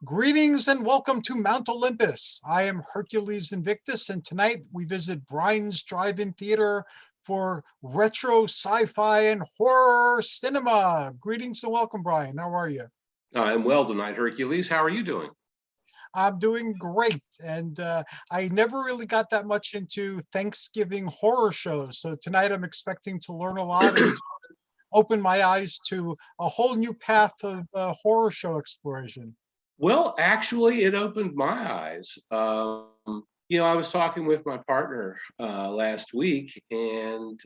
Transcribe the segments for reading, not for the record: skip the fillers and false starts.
Greetings and welcome to Mount Olympus. I am Hercules Invictus, and tonight we visit Brian's Drive-In Theater for retro sci-fi and horror cinema. Greetings and welcome, Brian. How are you? I'm well tonight, Hercules. How are you doing? I'm doing great, and I never really got that much into Thanksgiving horror shows. So tonight I'm expecting to learn a lot and open my eyes to a whole new path of horror show exploration. Well, actually, it opened my eyes. I was talking with my partner last week, and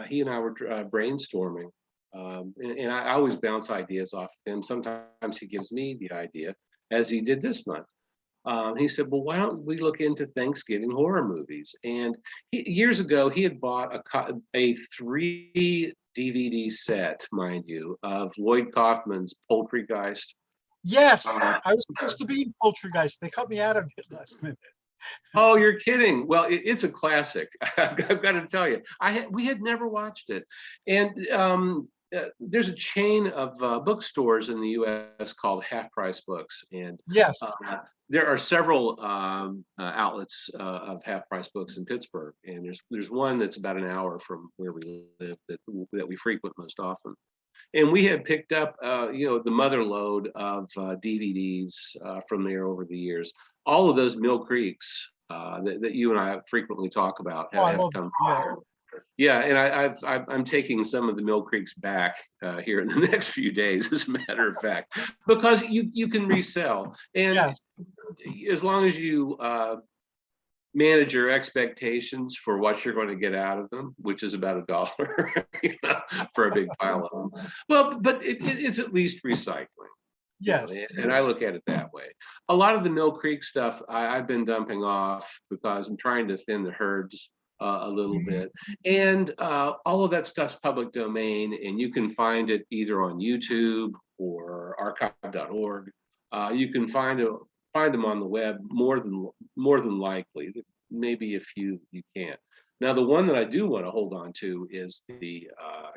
he and I were brainstorming. And I always bounce ideas off of him. Sometimes he gives me the idea, as he did this month. He said, "Well, why don't we look into Thanksgiving horror movies?" And years ago, he had bought a 3 DVD set, mind you, of Lloyd Kaufman's Poultrygeist. Yes, Uh, I was supposed to be in Poultrygeist. They cut me out of it last minute. oh, you're kidding! Well, it's a classic. I've got to tell you, we had never watched it, and there's a chain of bookstores in the U.S. called Half Price Books, and Yes, there are several outlets of Half Price Books in Pittsburgh, and there's one that's about an hour from where we live that we frequent most often. And we had picked up, the mother load of DVDs from there over the years. All of those Mill Creeks that you and I frequently talk about oh, I have love come it. Yeah. from. Yeah, and I'm taking some of the Mill Creeks back here in the next few days, as a matter of fact, because you can resell, and Yes, as long as you manage your expectations for what you're going to get out of them, which is about $1 for a big pile of them. Well, but it's at least recycling. yes, And I look at it that way. A lot of the Mill Creek stuff I've been dumping off because I'm trying to thin the herds a little bit. And all of that stuff's public domain, and you can find it either on YouTube or archive.org. You can find them on the web more than likely. Maybe a few you can't. Now, the one that I do want to hold on to is I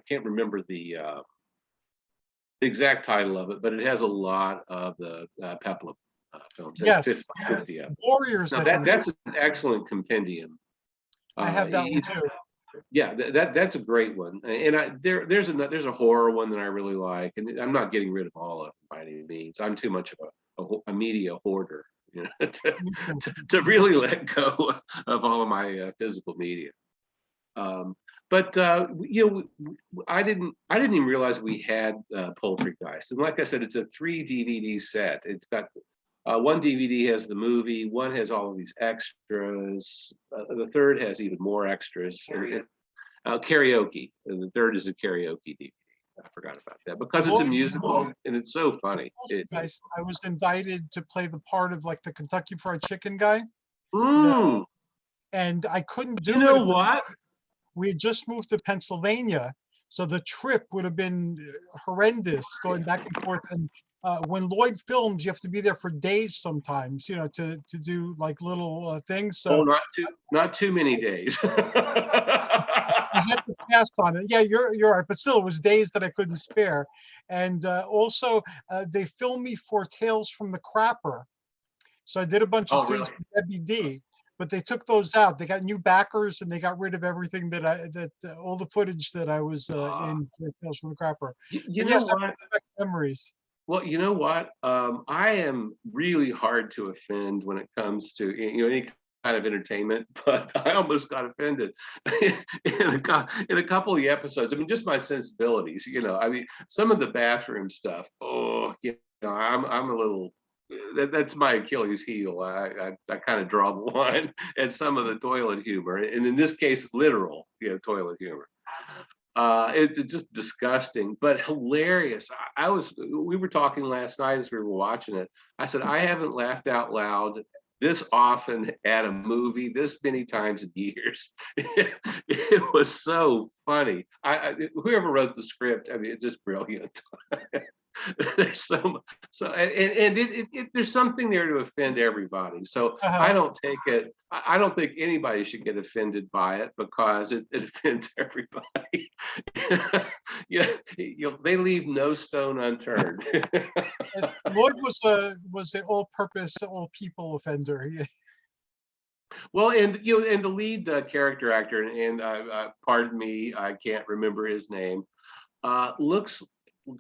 can't remember the exact title of it, but it has a lot of the Peplum films. That's yes. 50 of them. Warriors, Now I think. that's an excellent compendium. I have that one It- too. yeah, that's a great one. And there's a horror one that I really like, and I'm not getting rid of all of them by any means. I'm too much of a media hoarder, Me too. to really let go of all of my physical media. Um, but I didn't even realize we had Poultrygeist. And like I said, it's a 3 DVD set. It's got one DVD has the movie, one has all of these extras, the third has even more extras. Karaoke, and the third is a karaoke DVD. I forgot about that because it's a Lloyd, musical and it's so funny. Poultrygeist, I was invited to play the part of like the Kentucky Fried Chicken guy, Mm, and I couldn't you do it. know what? We had just moved to Pennsylvania, so the trip would have been horrendous going back and forth. And when Lloyd films, you have to be there for days sometimes, to do like little things. Oh, So not too many days. I had to pass on it. Yeah, you're right, but still, it was days that I couldn't spare. And also, they filmed me for Tales from the Crapper, so I did a bunch of Oh, scenes really? with Debbie D, but they took those out. They got new backers and they got rid of everything all the footage that I was in for Tales from the Crapper. You But know yes, that what? brings back memories. Well, you know what? I am really hard to offend when it comes to any kind of entertainment, but I almost got offended in a couple of the episodes. I mean, just my sensibilities. I mean, some of the bathroom stuff. Oh, I'm a little. That's my Achilles heel. I kind of draw the line at some of the toilet humor, and in this case, literal, toilet humor. It's just disgusting, but hilarious. We were talking last night as we were watching it. I said, I haven't laughed out loud this often at a movie this many times in years. It was so funny. Whoever wrote the script, I mean, it's just brilliant. There's there's something there to offend everybody. So I Uh-huh. don't take it. I don't think anybody should get offended by it because it offends everybody. Yeah, they leave no stone unturned. Lloyd was the all-purpose, all-people offender. Well, and the lead character actor, and pardon me, I can't remember his name, looks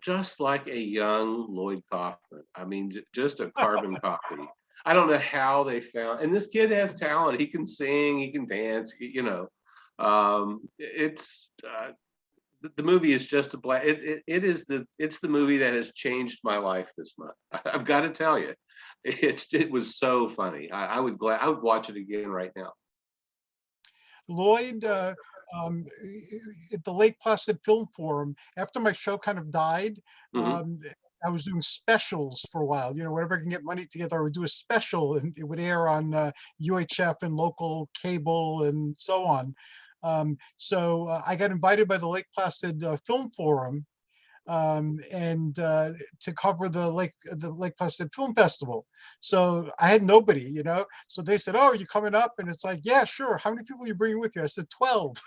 just like a young Lloyd Kaufman. I mean, just a carbon copy. I don't know how they found, and this kid has talent. He can sing, he can dance. It's the movie is just a black. It's the movie that has changed my life this month. I've got to tell you, it was so funny. I would watch it again right now. Lloyd, um, at the Lake Placid Film Forum, after my show kind of died, Hmm. I was doing specials for a while. Whenever I can get money together, I would do a special, and it would air on UHF and local cable and so on. So I got invited by the Lake Placid Film Forum, and to cover the Lake Placid Film Festival. So I had nobody. So they said, "Oh, are you coming up?" And it's like, "Yeah, sure. How many people are you bringing with you?" I said, 12.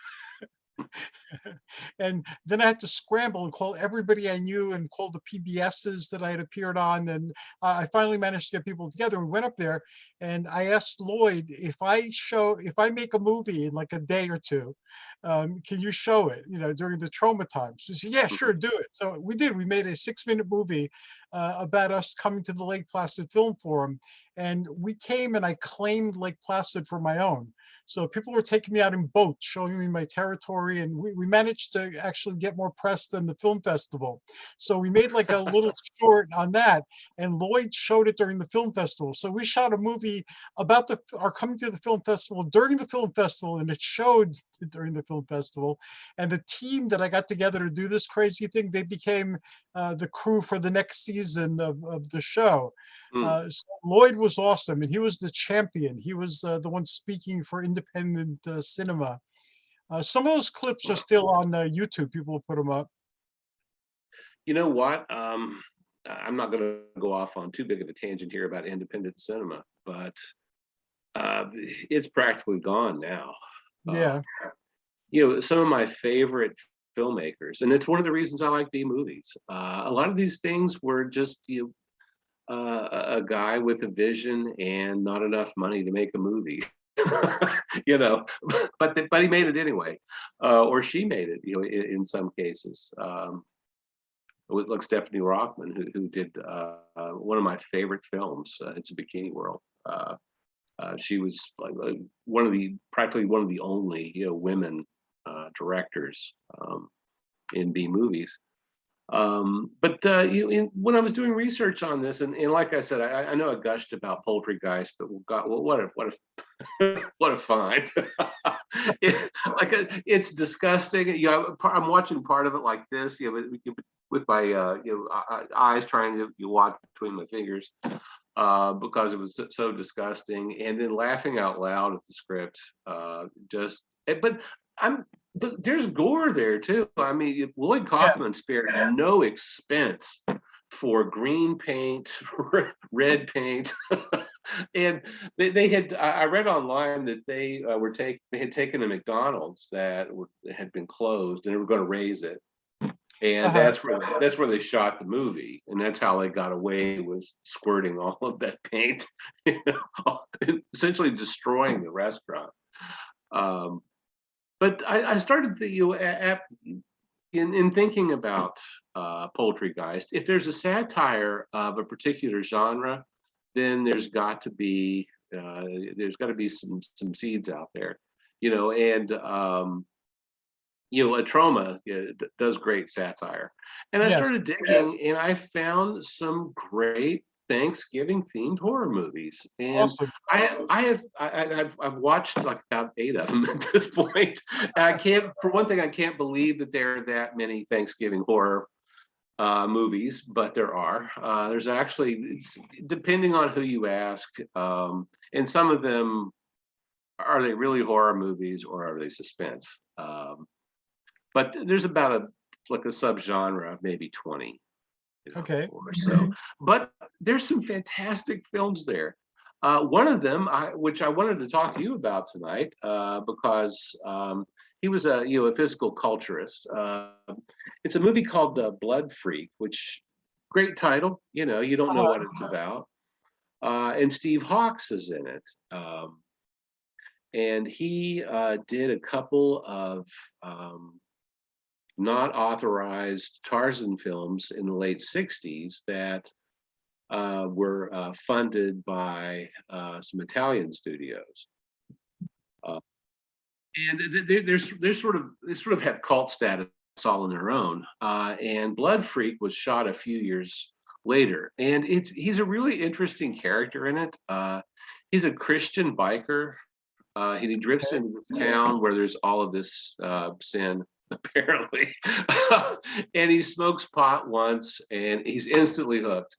And then I had to scramble and call everybody I knew and call the PBSs that I had appeared on. And I finally managed to get people together. We went up there and I asked Lloyd, if I make a movie in like a day or two, can you show it, during the trauma times? He said, "Yeah, Hmm. sure, do it." So we did. We made a 6-minute movie about us coming to the Lake Placid Film Forum. And we came and I claimed Lake Placid for my own. So people were taking me out in boats, showing me my territory, and we managed to actually get more press than the film festival. So we made like a little short on that, and Lloyd showed it during the film festival. So we shot a movie about our coming to the film festival during the film festival, and it showed during the film festival. And the team that I got together to do this crazy thing, they became the crew for the next season of the show. Mm. So Lloyd was awesome, and he was the champion. He was the one speaking for independent cinema. Some of those clips are still on YouTube. People will put them up. You know what? I'm not going to go off on too big of a tangent here about independent cinema, but it's practically gone now. Uh, Yeah, some of my favorite filmmakers, and it's one of the reasons I like B movies. A lot of these things were just a guy with a vision and not enough money to make a movie. you know, but he made it anyway, or she made it. In some cases. With like Stephanie Rothman, who did one of my favorite films. It's a Bikini World. She was like practically one of the only women directors in B movies. But when I was doing research on this, and like I said, I know I gushed about Poultrygeist, but God, well, what a find! It's disgusting. I'm watching part of it like this, with my eyes trying to watch between my fingers, because it was so disgusting, and then laughing out loud at the script. But I'm but there's gore there too. I mean, Lloyd yes, Kaufman spared no expense for green paint, red paint, and they had. I read online that they had taken a McDonald's that had been closed, and they were going to raise it, and uh-huh. that's where they shot the movie, and that's how they got away with squirting all of that paint, essentially destroying the restaurant. Um, but I started in thinking about Poultrygeist. If there's a satire of a particular genre, then there's got to be some seeds out there, and a trauma does great satire. And I Yes, started digging, and I found some great Thanksgiving themed horror movies. And awesome. I've watched like about 8 of them at this point. I can't, for one thing, I can't believe that there are that many Thanksgiving horror movies, but there are. There's actually, it's depending on who you ask, and some of them, are they really horror movies or are they suspense? But there's about a subgenre of maybe 20. Okay. for. So, but there's some fantastic films there. One of them, which I wanted to talk to you about tonight, because he was a physical culturist. It's a movie called Blood Freak, which great title. You don't know what it's about. And Steve Hawks is in it. And he did a couple of not authorized Tarzan films in the late 60s that were funded by some Italian studios. And they sort of have cult status all on their own. And Blood Freak was shot a few years later, and he's a really interesting character in it. He's a Christian biker. And he drifts into this town where there's all of this sin, apparently. And he smokes pot once, and he's instantly hooked.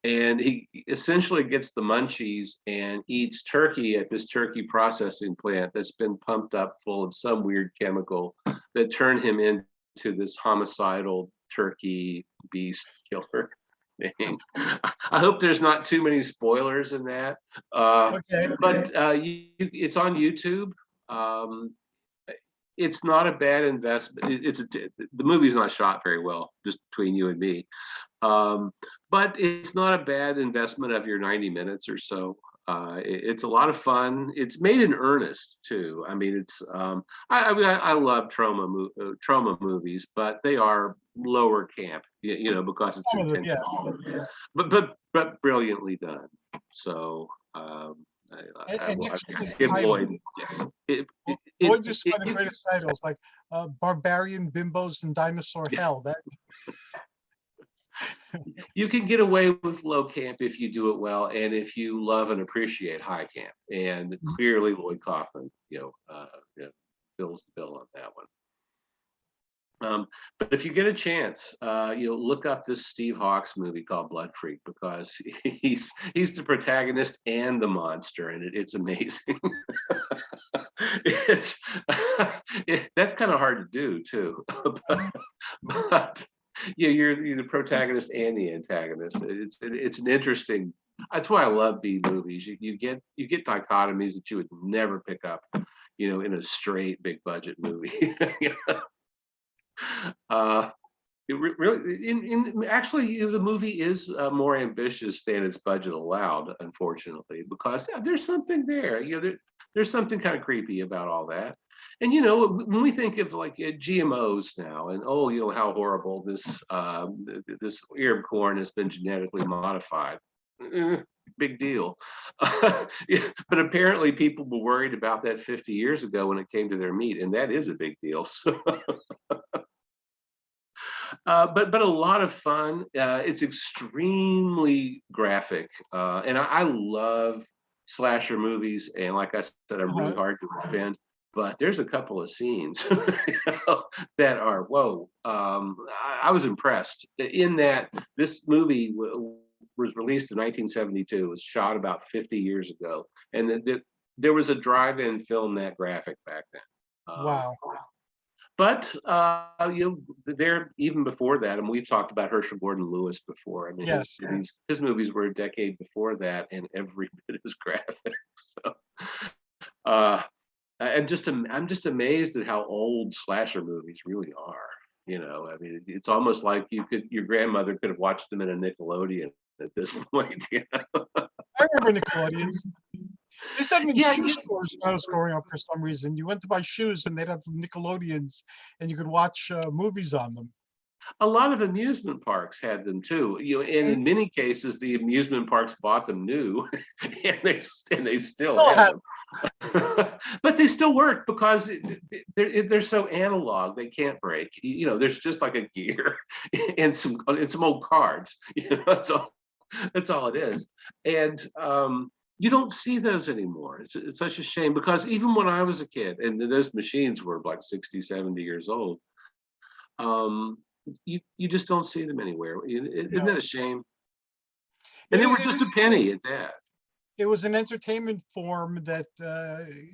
And he essentially gets the munchies and eats turkey at this turkey processing plant that's been pumped up full of some weird chemical that turned him into this homicidal turkey beast killer thing. I hope there's not too many spoilers in that. But it's on YouTube. It's not a bad investment. The movie's not shot very well, just between you and me. But it's not a bad investment of your 90 minutes or so. It's a lot of fun. It's made in earnest too. I mean, it's I love trauma movies, but they are lower camp, because it's intentional. But brilliantly done. So Lloyd, yes. Lloyd just one of the greatest titles, like Barbarian Bimbos and Dinosaur Hell. That you can get away with low camp if you do it well, and if you love and appreciate high camp. And clearly, Lloyd Kaufman, fills the bill on that one. But if you get a chance, look up this Steve Hawks movie called Blood Freak, because he's the protagonist and the monster, and it's amazing. That's kind of hard to do too, but you're the protagonist and the antagonist. It's an interesting. That's why I love B movies. You get dichotomies that you would never pick up, in a straight big budget movie. Actually, the movie is more ambitious than its budget allowed, unfortunately, because there's something there. There's something kind of creepy about all that. And when we think of like GMOs now, and how horrible this ear of corn has been genetically modified. Big deal. But apparently people were worried about that 50 years ago when it came to their meat, and that is a big deal. So but a lot of fun. It's extremely graphic, and I love slasher movies. And like I said, I'm really hard to defend. But there's a couple of scenes that are whoa. I was impressed in that this movie was released in 1972. It was shot about 50 years ago, and there was a drive-in film that graphic back then. wow. But there even before that, and we've talked about Herschel Gordon Lewis before. I mean, Yes. his movies were a decade before that, and every bit as graphic. So, I'm just amazed at how old slasher movies really are. I mean, it's almost like your grandmother could have watched them in a Nickelodeon at this point. I remember Nickelodeons. They used to have them in shoe stores when I was growing up for some reason. You went to buy shoes and they'd have Nickelodeons and you could watch movies on them. A lot of amusement parks had them too, and in many cases, the amusement parks bought them new, and they still have them. But they still work because they're so analog; they can't break. There's just like a gear and some old cards. That's all it is. And you don't see those anymore. It's such a shame, because even when I was a kid, and those machines were like 60, 70 years old. You just don't see them anywhere. Isn't that a shame? And they were just a penny at that. it was an entertainment form that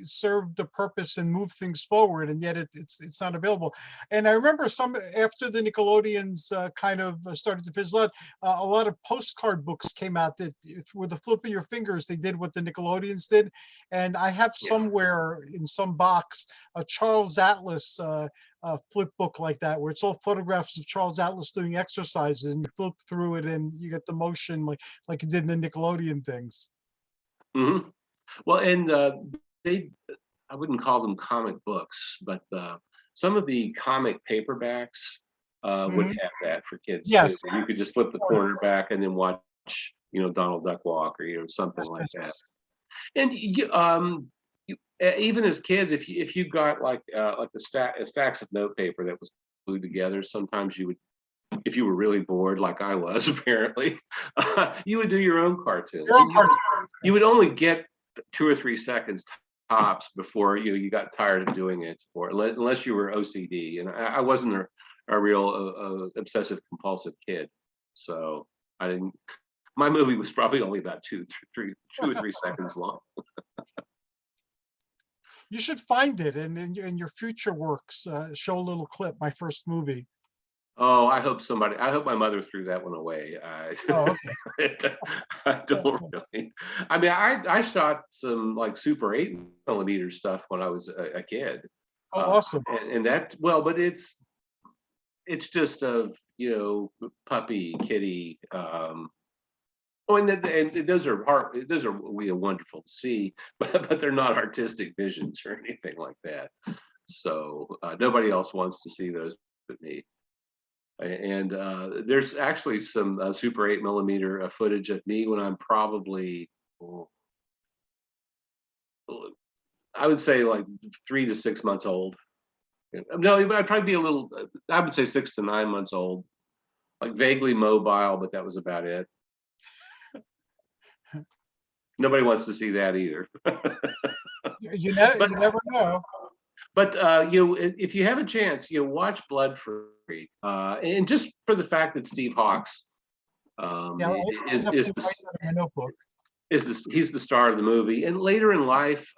served the purpose and moved things forward, and yet it's not available. And I remember some after the Nickelodeons kind of started to fizzle out, a lot of postcard books came out that with a flip of your fingers they did what the Nickelodeons did. And I have Yeah. somewhere in some box a Charles Atlas flip book like that, where it's all photographs of Charles Atlas doing exercises, and you flip through it and you get the motion like you did in the Nickelodeon things. Hmm. Well, and they, I wouldn't call them comic books, but some of the comic paperbacks would Mhm. have that for kids too. Yes. You could just flip the corner back and then watch, Donald Duck walk, or something Yes, like yes, that. yes. And even as kids, if you got like stacks of notepaper that was glued together, sometimes you would, if you were really bored, like I was apparently, you would do your own cartoons, Your own and you cartoon. you would only get 2 or 3 seconds tops before you got tired of doing it, unless you were OCD, and I wasn't a real obsessive compulsive kid, so I didn't. My movie was probably only about 2 or 3 seconds long. You should find it and in your future works, show a little clip. My first movie. Oh, I hope my mother threw that one away. Oh, I don't okay. really. I mean, I shot some like Super 8 millimeter stuff when I was a kid, Oh, awesome. and that, well, but it's just of puppy kitty. Oh, and those are wonderful to see, but they're not artistic visions or anything like that. So nobody else wants to see those but me. And there's actually some Super 8 millimeter footage of me when I'm probably, oh, I would say like 3 to 6 months old. No, I'd probably be a little. I would say 6 to 9 months old, like vaguely mobile, but that was about it. Nobody wants to see that either. You But never know. if you have a chance, watch Blood Free, and just for the fact that Steve Hawks Yeah, I'll is definitely write that in my notebook. he's the star of the movie. And later in life,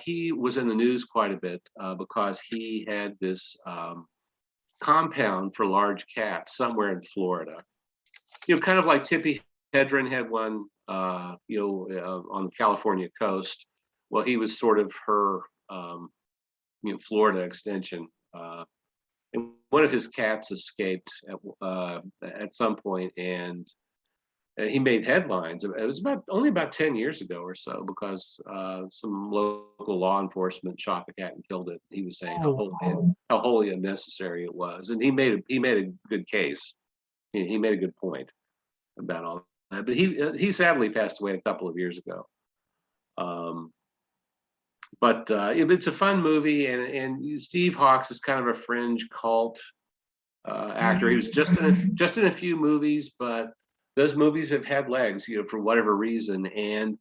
he was in the news quite a bit because he had this compound for large cats somewhere in Florida. Kind of like Tippi Hedren had one, on the California coast. Well, he was sort of her, Florida extension. And one of his cats escaped at some point, and he made headlines. It was only about 10 years ago or so, because some local law enforcement shot the cat and killed it. He was saying Oh, how wholly unnecessary it was, and he made a good case. He made a good point about all that. But he sadly passed away a couple of years ago. Um, but it's a fun movie, and Steve Hawks is kind of a fringe cult actor. He mhm. was just in a few movies, but those movies have had legs, for whatever reason. And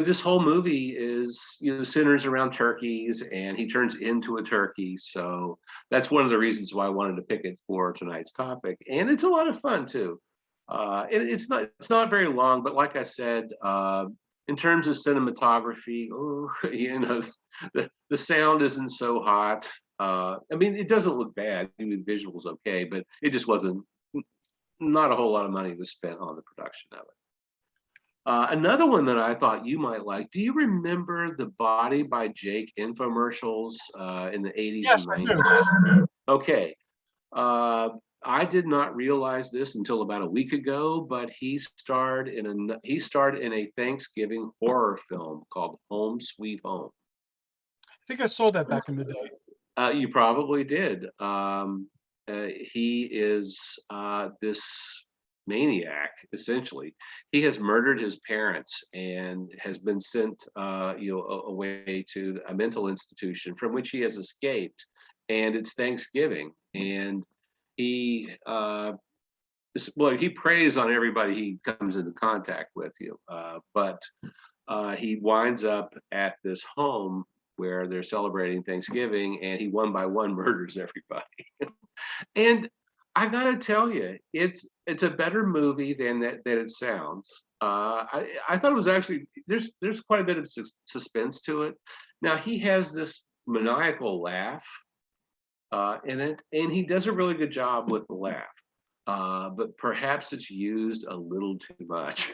this whole movie is, centers around turkeys, and he turns into a turkey. So that's one of the reasons why I wanted to pick it for tonight's topic. And it's a lot of fun too. It's not very long, but like I said, in terms of cinematography, the sound isn't so hot. I mean, it doesn't look bad. I mean, the visual's okay, but it just wasn't. Not a whole lot of money was spent on the production of it. Another one that I thought you might like. Do you remember the Body by Jake infomercials in the 80s Yes, and I do. 90s? Okay. Uh, I did not realize this until about a week ago, but he starred in a Thanksgiving horror film called Home Sweet Home. I think I saw that back in the day. You probably did. He is this maniac, essentially. He has murdered his parents and has been sent, away to a mental institution from which he has escaped. And it's Thanksgiving, and he he preys on everybody he comes into contact with. But he winds up at this home where they're celebrating Thanksgiving, and he one by one murders everybody. And I gotta tell you, it's a better movie than it sounds. I thought it was actually there's quite a bit of suspense to it. Now he has this maniacal laugh in it, and he does a really good job with the laugh. But perhaps it's used a little too much.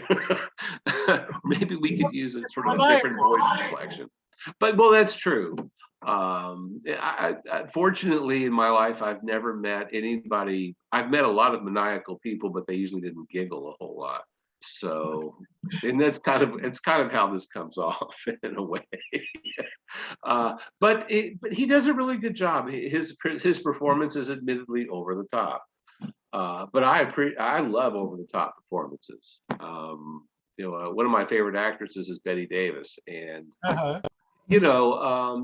Maybe we could use a sort of a different voice inflection. But well, that's true. Fortunately, in my life, I've never met anybody. I've met a lot of maniacal people, but they usually didn't giggle a whole lot. So, and that's kind of how this comes off in a way. But he does a really good job. His performance is admittedly over the top. But I love over the top performances. One of my favorite actresses is Betty Davis, and Uh-huh.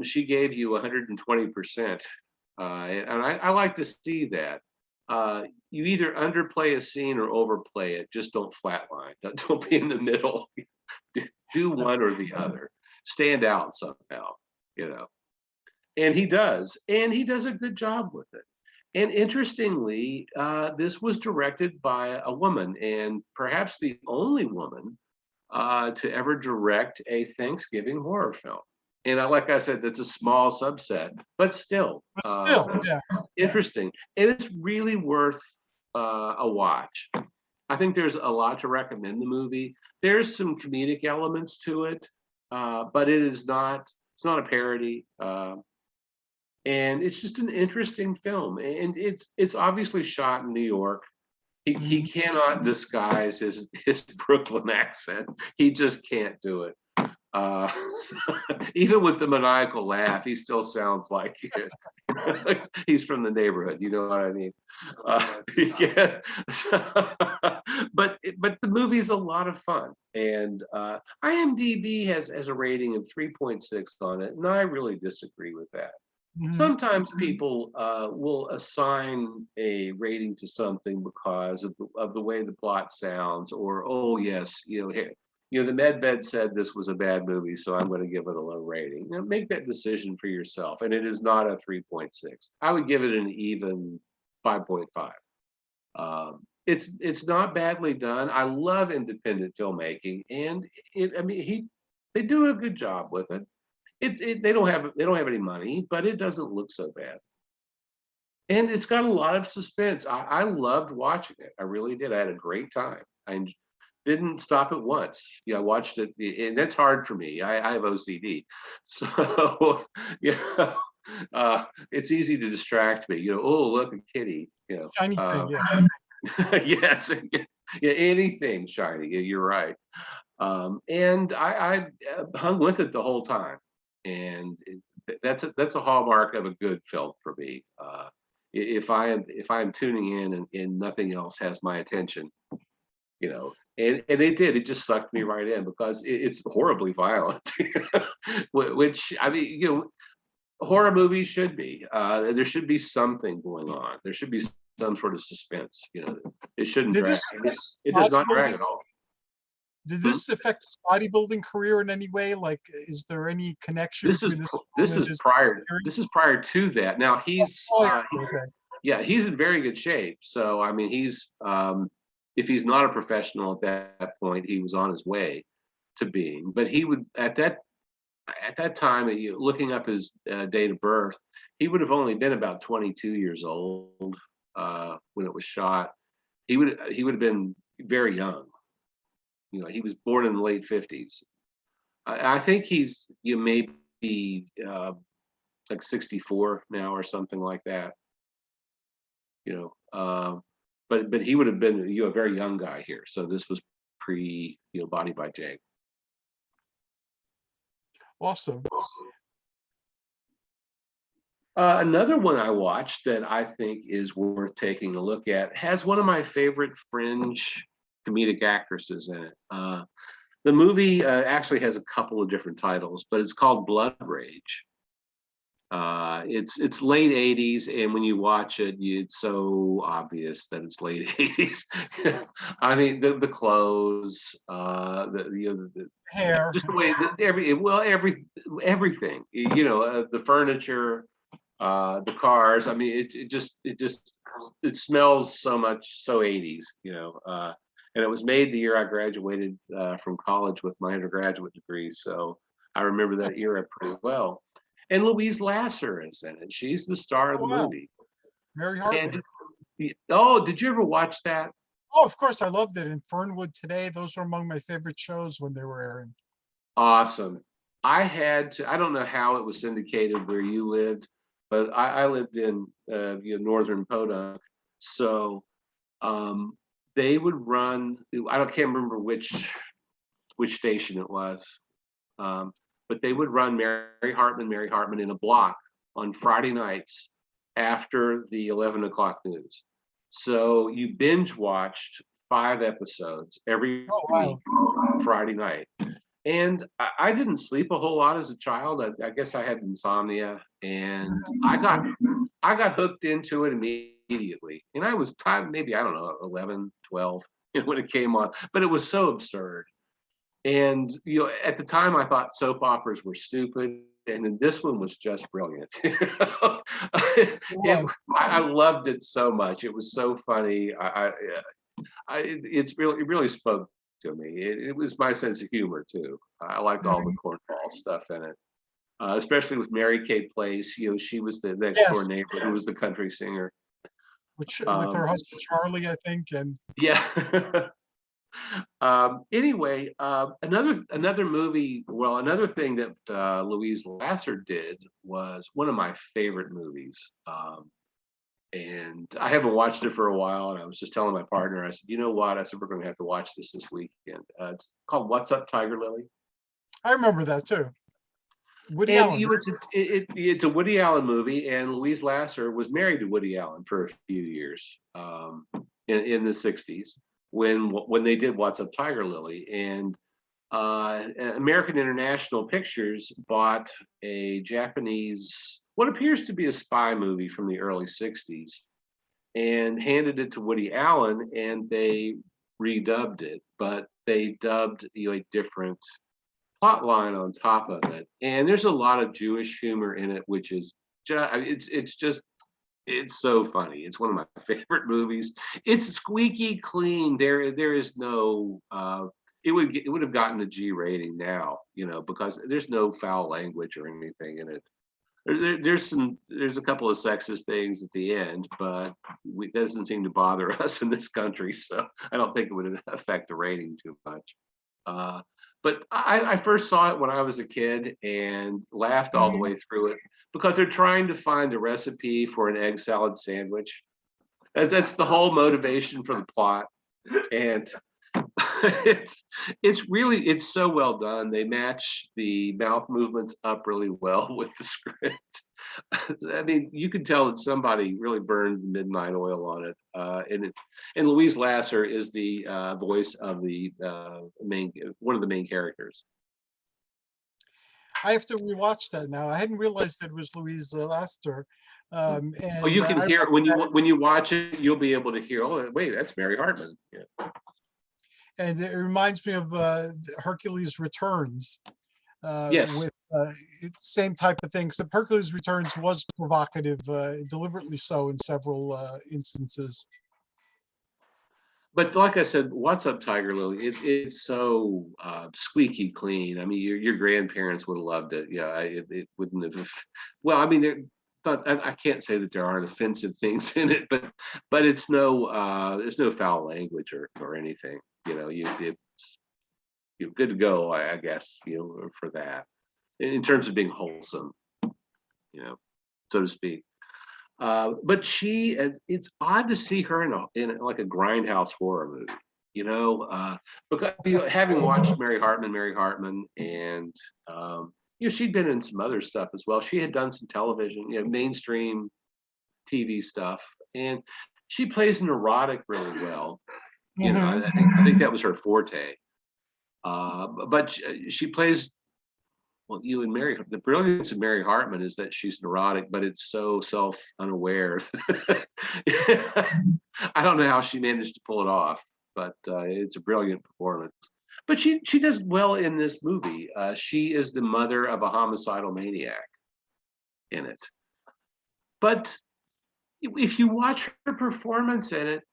she gave you 120%, and I like to see that. You either underplay a scene or overplay it. Just don't flatline. Don't be in the middle. Do one or the other. Stand out somehow. You know, and he does a good job with it. And interestingly, this was directed by a woman, and perhaps the only woman to ever direct a Thanksgiving horror film. And like I said, that's a small subset, but still But still, yeah. interesting. And it's really worth a watch. I think there's a lot to recommend the movie. There's some comedic elements to it, but it's not a parody. And it's just an interesting film, and it's obviously shot in New York. He Mhm. cannot disguise his Brooklyn accent. He just can't do it. Uh, Even with the maniacal laugh, he still sounds like he's from the neighborhood. You know what I mean? Yeah. But the movie's a lot of fun, and IMDb has a rating of 3.6 on it, and I really disagree with that. Mhm. Sometimes people will assign a rating to something because of the way the plot sounds, or oh yes, the medved said this was a bad movie, so I'm going to give it a low rating. Make that decision for yourself, and it is not a 3.6. I would give it an even 5.5. It's not badly done. I love independent filmmaking, and they do a good job with it. They don't have any money, but it doesn't look so bad. And it's got a lot of suspense. I loved watching it. I really did. I had a great time. Didn't stop it once. Yeah, I watched it, and that's hard for me. I have OCD, so yeah, it's easy to distract me. Oh, look, a kitty. Shiny thing, yeah. Yes, yeah, anything shiny. Yeah, you're right. And I hung with it the whole time, and that's a hallmark of a good film for me. If I'm tuning in and nothing else has my attention, and it did. It just sucked me right in because it's horribly violent, which I mean, horror movies should be. There should be something going on. There should be some sort of suspense. It shouldn't Did drag. this affect It does not drag bodybuilding? at all. Did Hmm? this affect his bodybuilding career in any way? Like, is there any connection This is between this film this and is his prior career? this is prior to that. Now Oh, yeah, okay. yeah, he's in very good shape. So I mean, if he's not a professional at that point, he was on his way to being. But he would at that time, looking up his date of birth, he would have only been about 22 years old when it was shot. He would have been very young. He was born in the late 50s. I think he's maybe like 64 now or something like that. You know, but he would have been a very young guy here. So this was pre Body by Jake. Awesome. Another one I watched that I think is worth taking a look at has one of my favorite fringe comedic actresses in it. The movie actually has a couple of different titles, but it's called Blood Rage. It's late 80s, and when you watch it, it's so obvious that it's late 80s. I mean, the clothes, the Hair. just the way that everything, the furniture, the cars. I mean, it just it smells so much so 80s, and it was made the year I graduated from college with my undergraduate degree, so I remember that era pretty well. And Louise Lasser is in it. She's the star of Oh, the wow. movie. Mary And Hartman. did you ever watch that? Oh, of course, I loved it. And Fernwood Today, those were among my favorite shows when they were airing. Awesome. I don't know how it was syndicated where you lived, but I lived in northern Podunk. So um, they would run, can't remember which station it was, um, but they would run Mary Hartman in a block on Friday nights after the 11 o'clock news. So you binge watched 5 episodes every Oh, week, wow. Friday night. And I didn't sleep a whole lot as a child. I guess I had insomnia, and I got hooked into it immediately. And I was maybe, I don't know, 11, 12, when it came on, but it was so absurd. And at the time, I thought soap operas were stupid, and then this one was just brilliant. Right. I loved it so much. It was so funny. It really spoke to me. It was my sense of humor too. I liked all the Mhm. cornball stuff in it, especially with Mary Kay Place. She was the next door Yes, neighbor who was the country singer. which with her Um, husband Charlie, I think, and yeah. Anyway, another movie. Well, another thing that Louise Lasser did was one of my favorite movies. And I haven't watched it for a while. And I was just telling my partner, I said, you know what? I said, we're going to have to watch this weekend. It's called What's Up, Tiger Lily? I remember that too. Woody And Allen. it's a Woody Allen movie, and Louise Lasser was married to Woody Allen for a few years in the 60s when they did What's Up, Tiger Lily. And American International Pictures bought a Japanese, what appears to be a spy movie from the early 60s, and handed it to Woody Allen, and they redubbed it, but they dubbed a different plot line on top of it. And there's a lot of Jewish humor in it, which is it's so funny. It's one of my favorite movies. It's squeaky clean. There is no it would have gotten a G rating now, because there's no foul language or anything in it. There's a couple of sexist things at the end, but it doesn't seem to bother us in this country, so I don't think it would affect the rating too much. Uh, but I first saw it when I was a kid and laughed all the Mhm. way through it because they're trying to find the recipe for an egg salad sandwich. That's the whole motivation for the plot, and it's so well done. They match the mouth movements up really well with the script. I mean, you can tell that somebody really burned the midnight oil on it. And Louise Lasser is the voice of the one of the main characters. I have to rewatch that now. I hadn't realized it was Louise Lasser. Oh, And you can I hear it remember that, when you watch it. You'll be able to hear. Oh, wait, that's Mary Hartman. Yeah. and it reminds me of Hercules Returns Yes. with same type of thing. Except Hercules Returns was provocative, deliberately so in several instances. But like I said, What's Up, Tiger Lily? It's so squeaky clean. I mean, your grandparents would have loved it. Yeah, it wouldn't have. Well, I mean, I can't say that there aren't offensive things in it, but it's there's no foul language or anything. You're good to go, I guess. For that, in terms of being wholesome, so to speak. But it's odd to see her in like a grindhouse horror movie, because having watched Mary Hartman, and she'd been in some other stuff as well. She had done some television, mainstream TV stuff, and she plays neurotic really well. Hmm. I think that was her forte. But she plays well, the brilliance of Mary Hartman is that she's neurotic, but it's so self-unaware. I don't know how she managed to pull it off, but it's a brilliant performance. But she does well in this movie. She is the mother of a homicidal maniac in it. But if you watch her performance in it,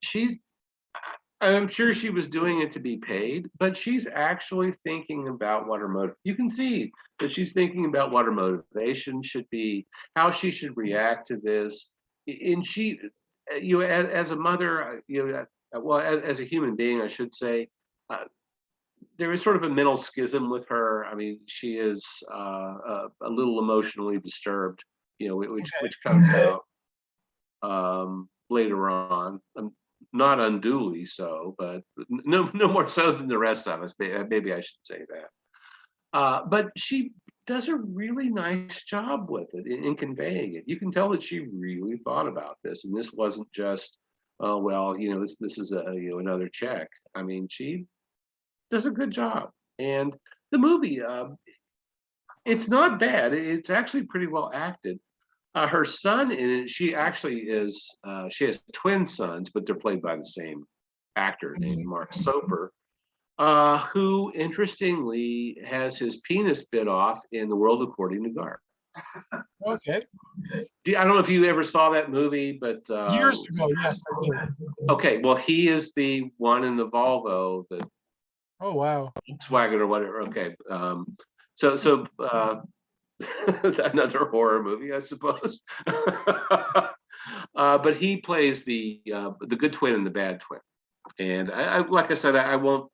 I'm sure she was doing it to be paid, but she's actually thinking about what her motive. You can see that she's thinking about what her motivation should be, how she should react to this, and she, as a mother, well, as a human being, I should say, uh, there is sort of a mental schism with her. I mean, she is a little emotionally disturbed, which comes out later on. Not unduly so, but no more so than the rest of us. Maybe I should say that. But she does a really nice job with it in conveying it. You can tell that she really thought about this, and this wasn't just, oh well, this is another check. I mean, she does a good job, and the movie, it's not bad. It's actually pretty well acted. Her son in it, she has twin sons, but they're played by the same actor named Mark Soper, who interestingly has his penis bit off in The World According to Garp. Okay. I don't know if you ever saw that movie, but Years ago, yes, I did. okay, well, he is the one in the Volvo, the Oh, wow. Volkswagen or whatever. Okay, so another horror movie, I suppose. But he plays the good twin and the bad twin. And I like I said, I won't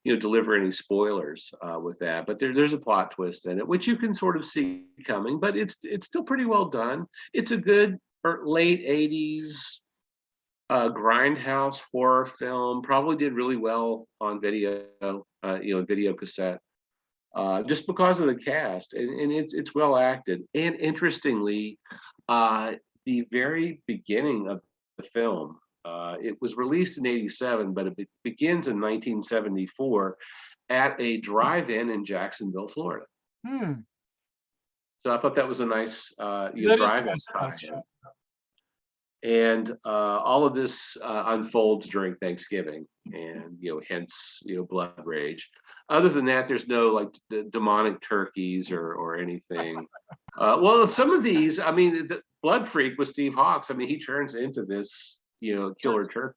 deliver any spoilers with that. But there's a plot twist in it, which you can sort of see coming. But it's still pretty well done. It's a good late '80s grindhouse horror film. Probably did really well on video, video cassette. Just because of the cast, and it's well acted. And interestingly, the very beginning of the film, it was released in '87, but it begins in 1974 at a drive-in in Jacksonville, Florida. Hmm. So I thought that was a nice That is drive-in nice touch. tie-in. And all of this unfolds during Thanksgiving, and hence blood rage. Other than that, there's no like demonic turkeys or anything. Well, some of these, I mean, the Blood Freak with Steve Hawks. I mean, he turns into this killer turkey.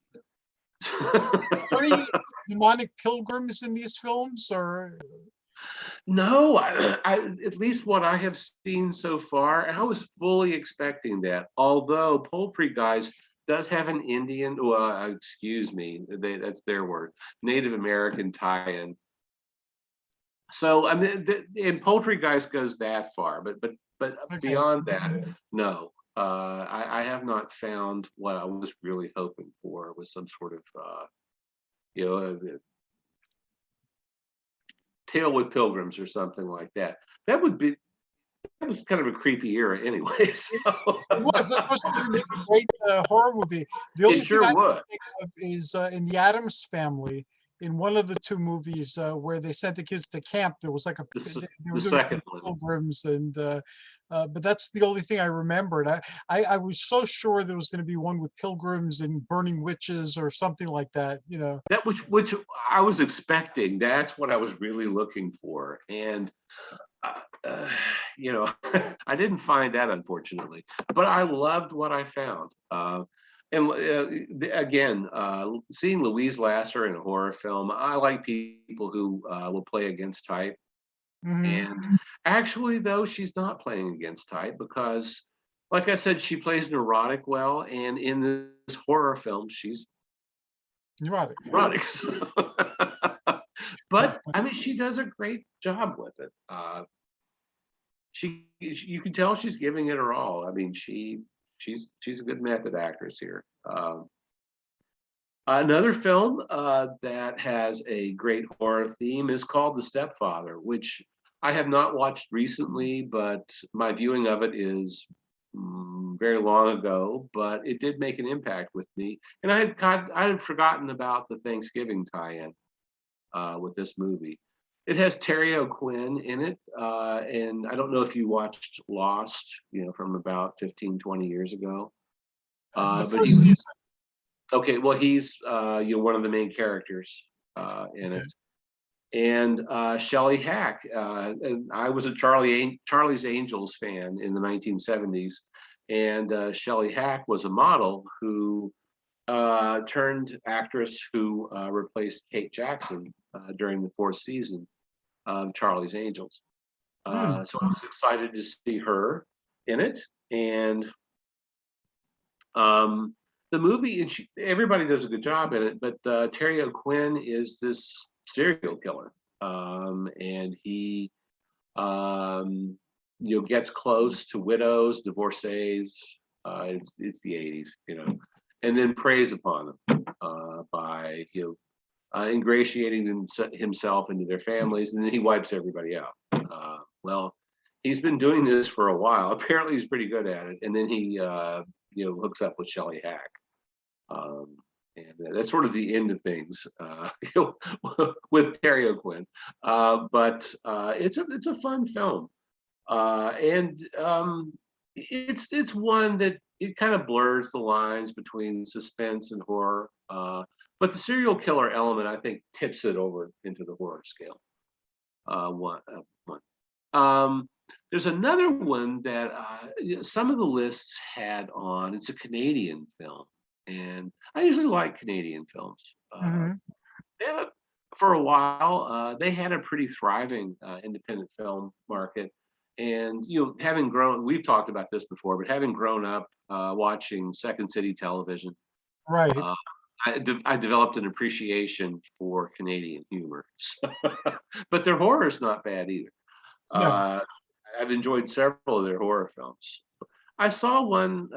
Are there any demonic pilgrims in these films, or? No, at least what I have seen so far, and I was fully expecting that. Although Poultry Guys does have an Indian, well, excuse me, that's their word, Native American tie-in. So I mean, and Poultry Guys goes that far, but Okay. beyond that, no. I have not found what I was really hoping for was some sort of Tale with Pilgrims or something like that. That was kind of a creepy era anyway. So. It was. That was to make a great horror movie. The only It sure thing I can would. think of is in the Addams Family. In one of the two movies where they sent the kids to camp, there was like they were The doing second one. pilgrims, and but that's the only thing I remembered. I was so sure there was going to be one with pilgrims and burning witches or something like that. That which I was expecting. That's what I was really looking for, and I didn't find that, unfortunately. But I loved what I found. And again, seeing Louise Lasser in a horror film, I like people who will play against type. Mhm. And actually, though, she's not playing against type because, like I said, she plays neurotic well. And in this horror film, she's You're right. neurotic. But I mean, she does a great job with it. You can tell she's giving it her all. I mean, she's a good method actress here. Another film that has a great horror theme is called The Stepfather, which I have not watched recently, but my viewing of it is very long ago. But it did make an impact with me, and I had forgotten about the Thanksgiving tie-in with this movie. It has Terry O'Quinn in it, and I don't know if you watched Lost, from about 15, 20 years ago. The But first season. okay, well, he's one of the main characters in Okay. it, and Shelley Hack. And I was a Charlie's Angels fan in the 1970s, And Shelley Hack was a model who turned actress who replaced Kate Jackson during the fourth season of Charlie's Angels. Hmm. So I was excited to see her in it. And the movie, and everybody does a good job in it, but Terry O'Quinn is this serial killer. And he gets close to widows, divorcees. It's the 80s, and then preys upon them by ingratiating himself into their families, and then he wipes everybody out. Well, he's been doing this for a while. Apparently, he's pretty good at it, and then he hooks up with Shelley Hack. And that's sort of the end of things with Terry O'Quinn. But it's a fun film, and it's one that it kind of blurs the lines between suspense and horror. But the serial killer element, I think, tips it over into the horror scale. One. There's another one that some of the lists had on. It's a Canadian film, and I usually like Canadian films. Hmm. They had for a while, they had a pretty thriving independent film market. And having grown, we've talked about this before, but having grown up watching Second City television, Right. uh, I developed an appreciation for Canadian humor. But their horror is not bad either. No. Uh, I've enjoyed several of their horror films. I saw one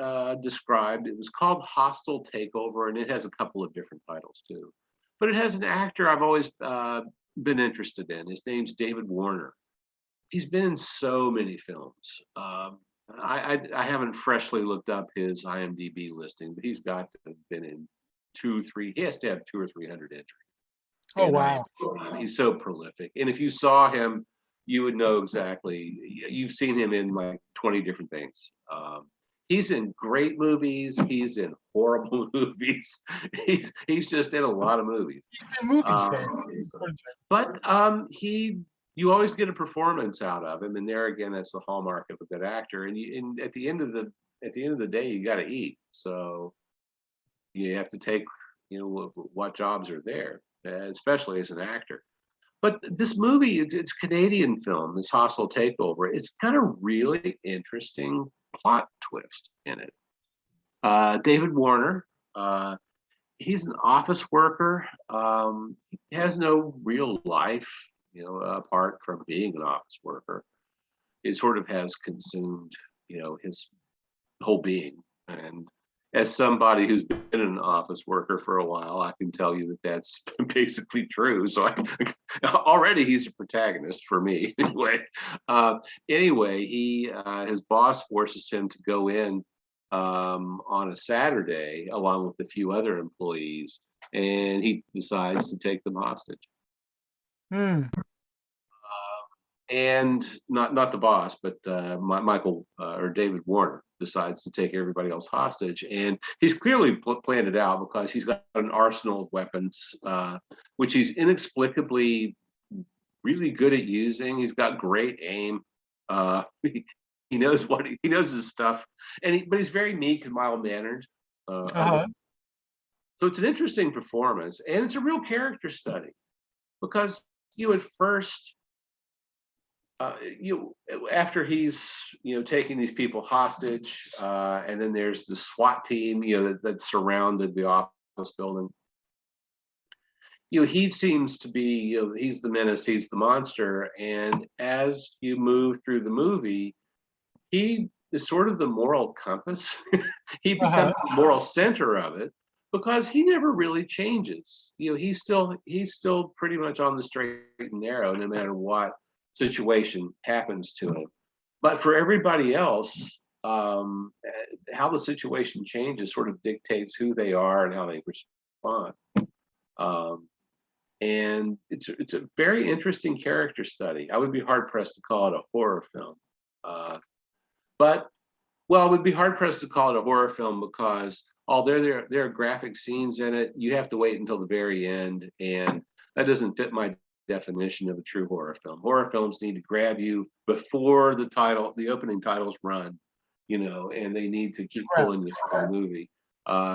described. It was called Hostile Takeover, and it has a couple of different titles too. But it has an actor I've always been interested in. His name's David Warner. He's been in so many films. I haven't freshly looked up his IMDb listing, but he's got to have been in two, three. He has to have 200 or 300 entries. Oh, And wow. he's so prolific. And if you saw him, you would know exactly. You've seen him in like 20 different things. He's in great movies. He's in horrible movies. He's just in a lot of movies. In movies, Um, though. but you always get a performance out of him, and there again, that's the hallmark of a good actor. And at the end of the day, you got to eat. So you have to take what jobs are there, especially as an actor. But this movie, it's a Canadian film, this Hostile Takeover. It's got a really interesting plot twist in it. David Warner, he's an office worker. He has no real life, apart from being an office worker. It sort of has consumed, his whole being. And as somebody who's been an office worker for a while, I can tell you that that's basically true. So already he's a protagonist for me. Anyway, his boss forces him to go in on a Saturday along with a few other employees, and he decides to take them hostage. Hmm. And not the boss, but Michael or David Warner decides to take everybody else hostage, and he's clearly planned it out because he's got an arsenal of weapons, which he's inexplicably really good at using. He's got great aim. He knows he knows his stuff, but he's very meek and mild mannered. Uh-huh. So it's an interesting performance, and it's a real character study because at first. After he's taking these people hostage, and then there's the SWAT team that surrounded the office building. He seems to be he's the menace, he's the monster, and as you move through the movie, he is sort of the moral compass. He Uh-huh. becomes the moral center of it because he never really changes. He's still pretty much on the straight and narrow no matter what situation happens to him. But for everybody else, how the situation changes sort of dictates who they are and how they respond. And it's a very interesting character study. I would be hard pressed to call it a horror film, but it would be hard pressed to call it a horror film because although there are graphic scenes in it, you have to wait until the very end, and that doesn't fit my definition of a true horror film. Horror films need to grab you before the opening titles run, and they need to keep Right. pulling you through the movie.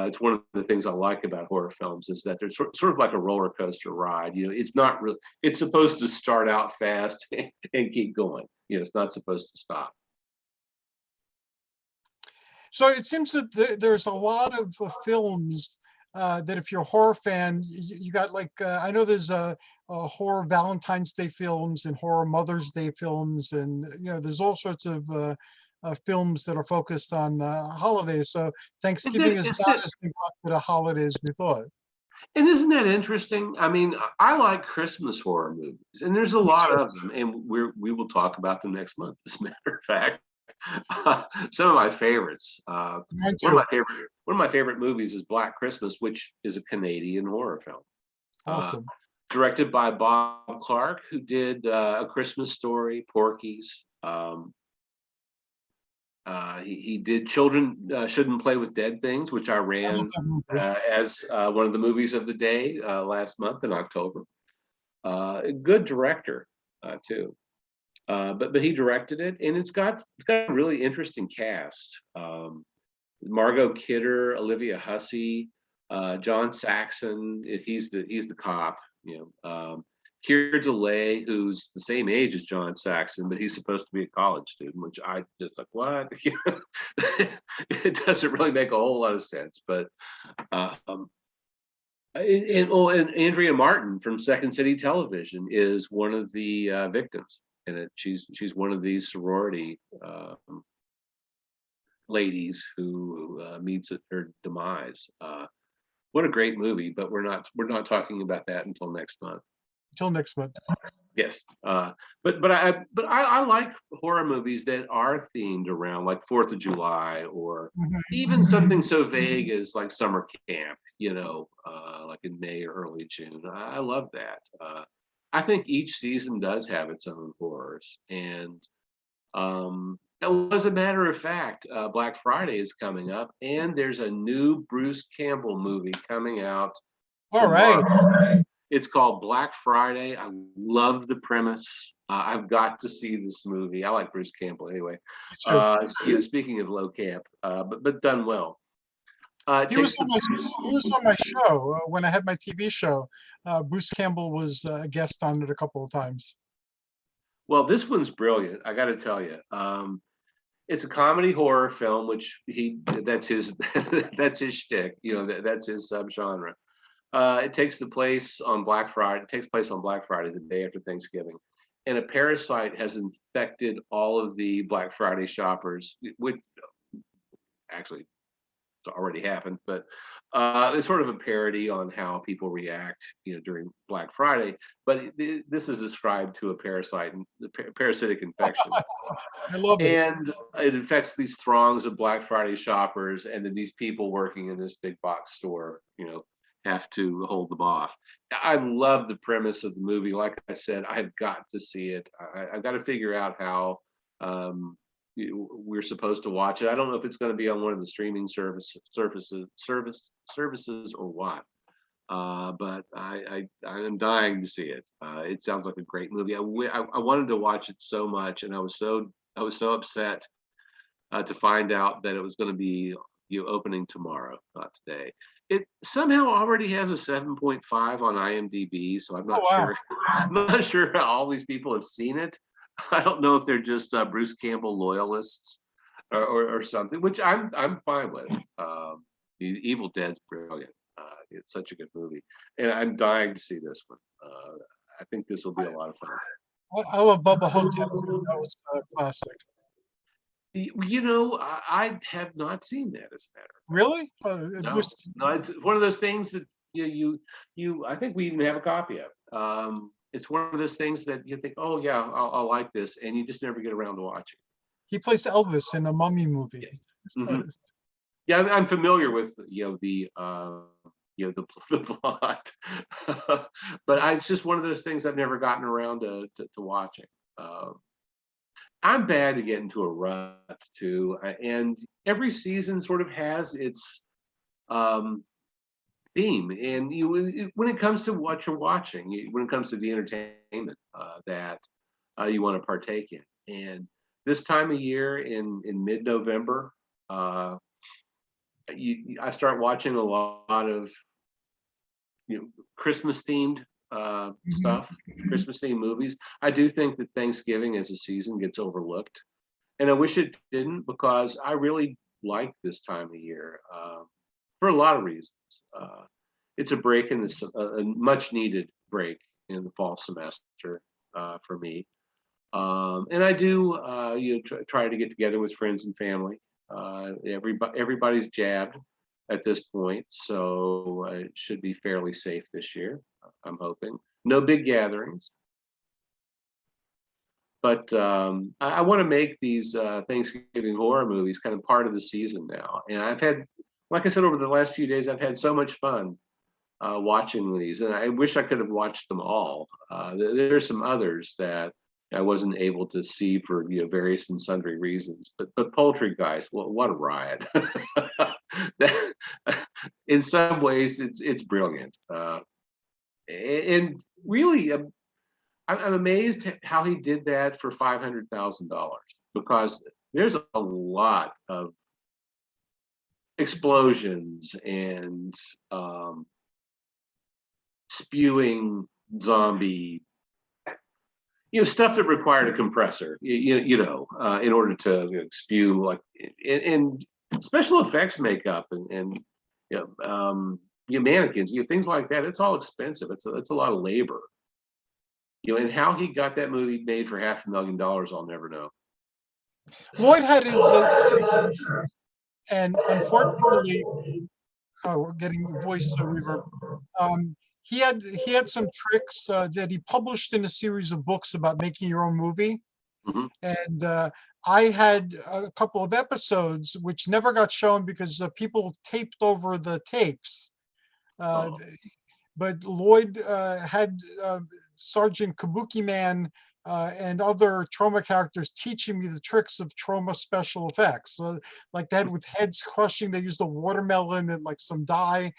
It's one of the things I like about horror films is that they're sort of like a roller coaster ride. It's not really. It's supposed to start out fast and keep going. It's not supposed to stop. So it seems that there's a lot of films that if you're a horror fan, you got like I know there's a horror Valentine's Day films and horror Mother's Day films, and there's all sorts of films that are focused on holidays. So Isn't that, Thanksgiving is isn't not that, as neglected a holiday as we thought. and isn't that interesting? I mean, I like Christmas horror movies, and there's a Me lot too. of them, and we will talk about them next month. As a matter of fact, some of my favorites. Mine One of too. my favorite movies is Black Christmas, which is a Canadian horror film, uh, Awesome. directed by Bob Clark, who did A Christmas Story, Porky's. He did Children Shouldn't Play with Dead Things, which I I love ran that movie. as one of the movies of the day last month in October. A good director too, but he directed it, and it's got a really interesting cast. Margot Kidder, Olivia Hussey, John Saxon. He's the cop. Keir Delay, who's the same age as John Saxon, but he's supposed to be a college student, which I just like, what? It doesn't really make a whole lot of sense. But and Andrea Martin from Second City Television is one of the victims in it. She's one of these sorority ladies who meets at her demise. What a great movie! But we're not talking about that until next month. Until next month. Yes, but I like horror movies that are themed around like Fourth of July, or Mhm. even something so vague as like summer camp. Like in May or early June. I love that. I think each season does have its own horrors, and as a matter of fact, Black Friday is coming up, and there's a new Bruce Campbell movie coming out All right. tomorrow. It's called Black Friday. I love the premise. I've got to see this movie. I like Bruce Campbell anyway. Me too. Speaking of low camp, but done well. It He was takes on my he was on my show when I had my TV show. Bruce Campbell was a guest on it a couple of times. well. This one's brilliant. I got to tell you. It's a comedy horror film, which that's his that's his shtick. That's his subgenre. It takes place on Black Friday. It takes place on Black Friday, the day after Thanksgiving, and a parasite has infected all of the Black Friday shoppers. Which actually it's already happened, but it's sort of a parody on how people react, during Black Friday. But this is ascribed to a parasite, parasitic infection, I love it. and it affects these throngs of Black Friday shoppers, and then these people working in this big box store, have to hold them off. I love the premise of the movie. Like I said, I've got to see it. I've got to figure out how we're supposed to watch it. I don't know if it's going to be on one of the streaming services or what. But I'm dying to see it. It sounds like a great movie. I wanted to watch it so much, and I was so upset to find out that it was going to be opening tomorrow, not today. It somehow already has a 7.5 on IMDb, so I'm Oh not wow. sure. I'm not sure how all these people have seen it. I don't know if they're just Bruce Campbell loyalists or something, which I'm fine with. Evil Dead's brilliant. It's such a good movie, and I'm dying to see this one. I think this will be a lot of fun. I love Bubba Hotep. That was a classic. I have not seen that, as a matter of fact. Really? It No, was. no, it's one of those things that I think we even have a copy of. It's one of those things that you think, oh yeah, I'll like this, and you just never get around to watching. He plays Elvis in a Mummy movie. Yeah. Hmm. Yeah, I'm familiar with the plot, but it's just one of those things I've never gotten around to watching. I'm bad to get into a rut too, and every season sort of has its um, theme. And when it comes to what you're watching, when it comes to the entertainment that you want to partake in, and this time of year in mid-November, I start watching a lot of Christmas themed Mhm. stuff, Christmas themed movies. I do think that Thanksgiving as a season gets overlooked, and I wish it didn't because I really like this time of year for a lot of reasons. It's a break in this, a much needed break in the fall semester for me. And I do, try to get together with friends and family. Everybody's jabbed at this point, so it should be fairly safe this year. I'm hoping no big gatherings, but I want to make these Thanksgiving horror movies kind of part of the season now. And I've had, like I said, over the last few days, I've had so much fun watching these, and I wish I could have watched them all. There's some others that I wasn't able to see for various and sundry reasons. But Poultry Guys, well, what a riot! That, in some ways, it's brilliant, and really, I'm amazed at how he did that for $500,000 because there's a lot of explosions and spewing zombie, stuff that required a compressor, in order to spew like and special effects makeup and mannequins, things like that. It's all expensive. It's a lot of labor, and how he got that movie made for $500,000, I'll never know. Lloyd had his tricks, and unfortunately, oh, we're getting voice reverb. Um, he had some tricks that he published in a series of books about making your own movie, Mhm. and I had a couple of episodes which never got shown because people taped over the tapes. Uh, Oh, but Lloyd had Sergeant Kabuki Man and other trauma characters teaching me the tricks of trauma special effects. Like that with heads crushing, they used a watermelon and like some dye.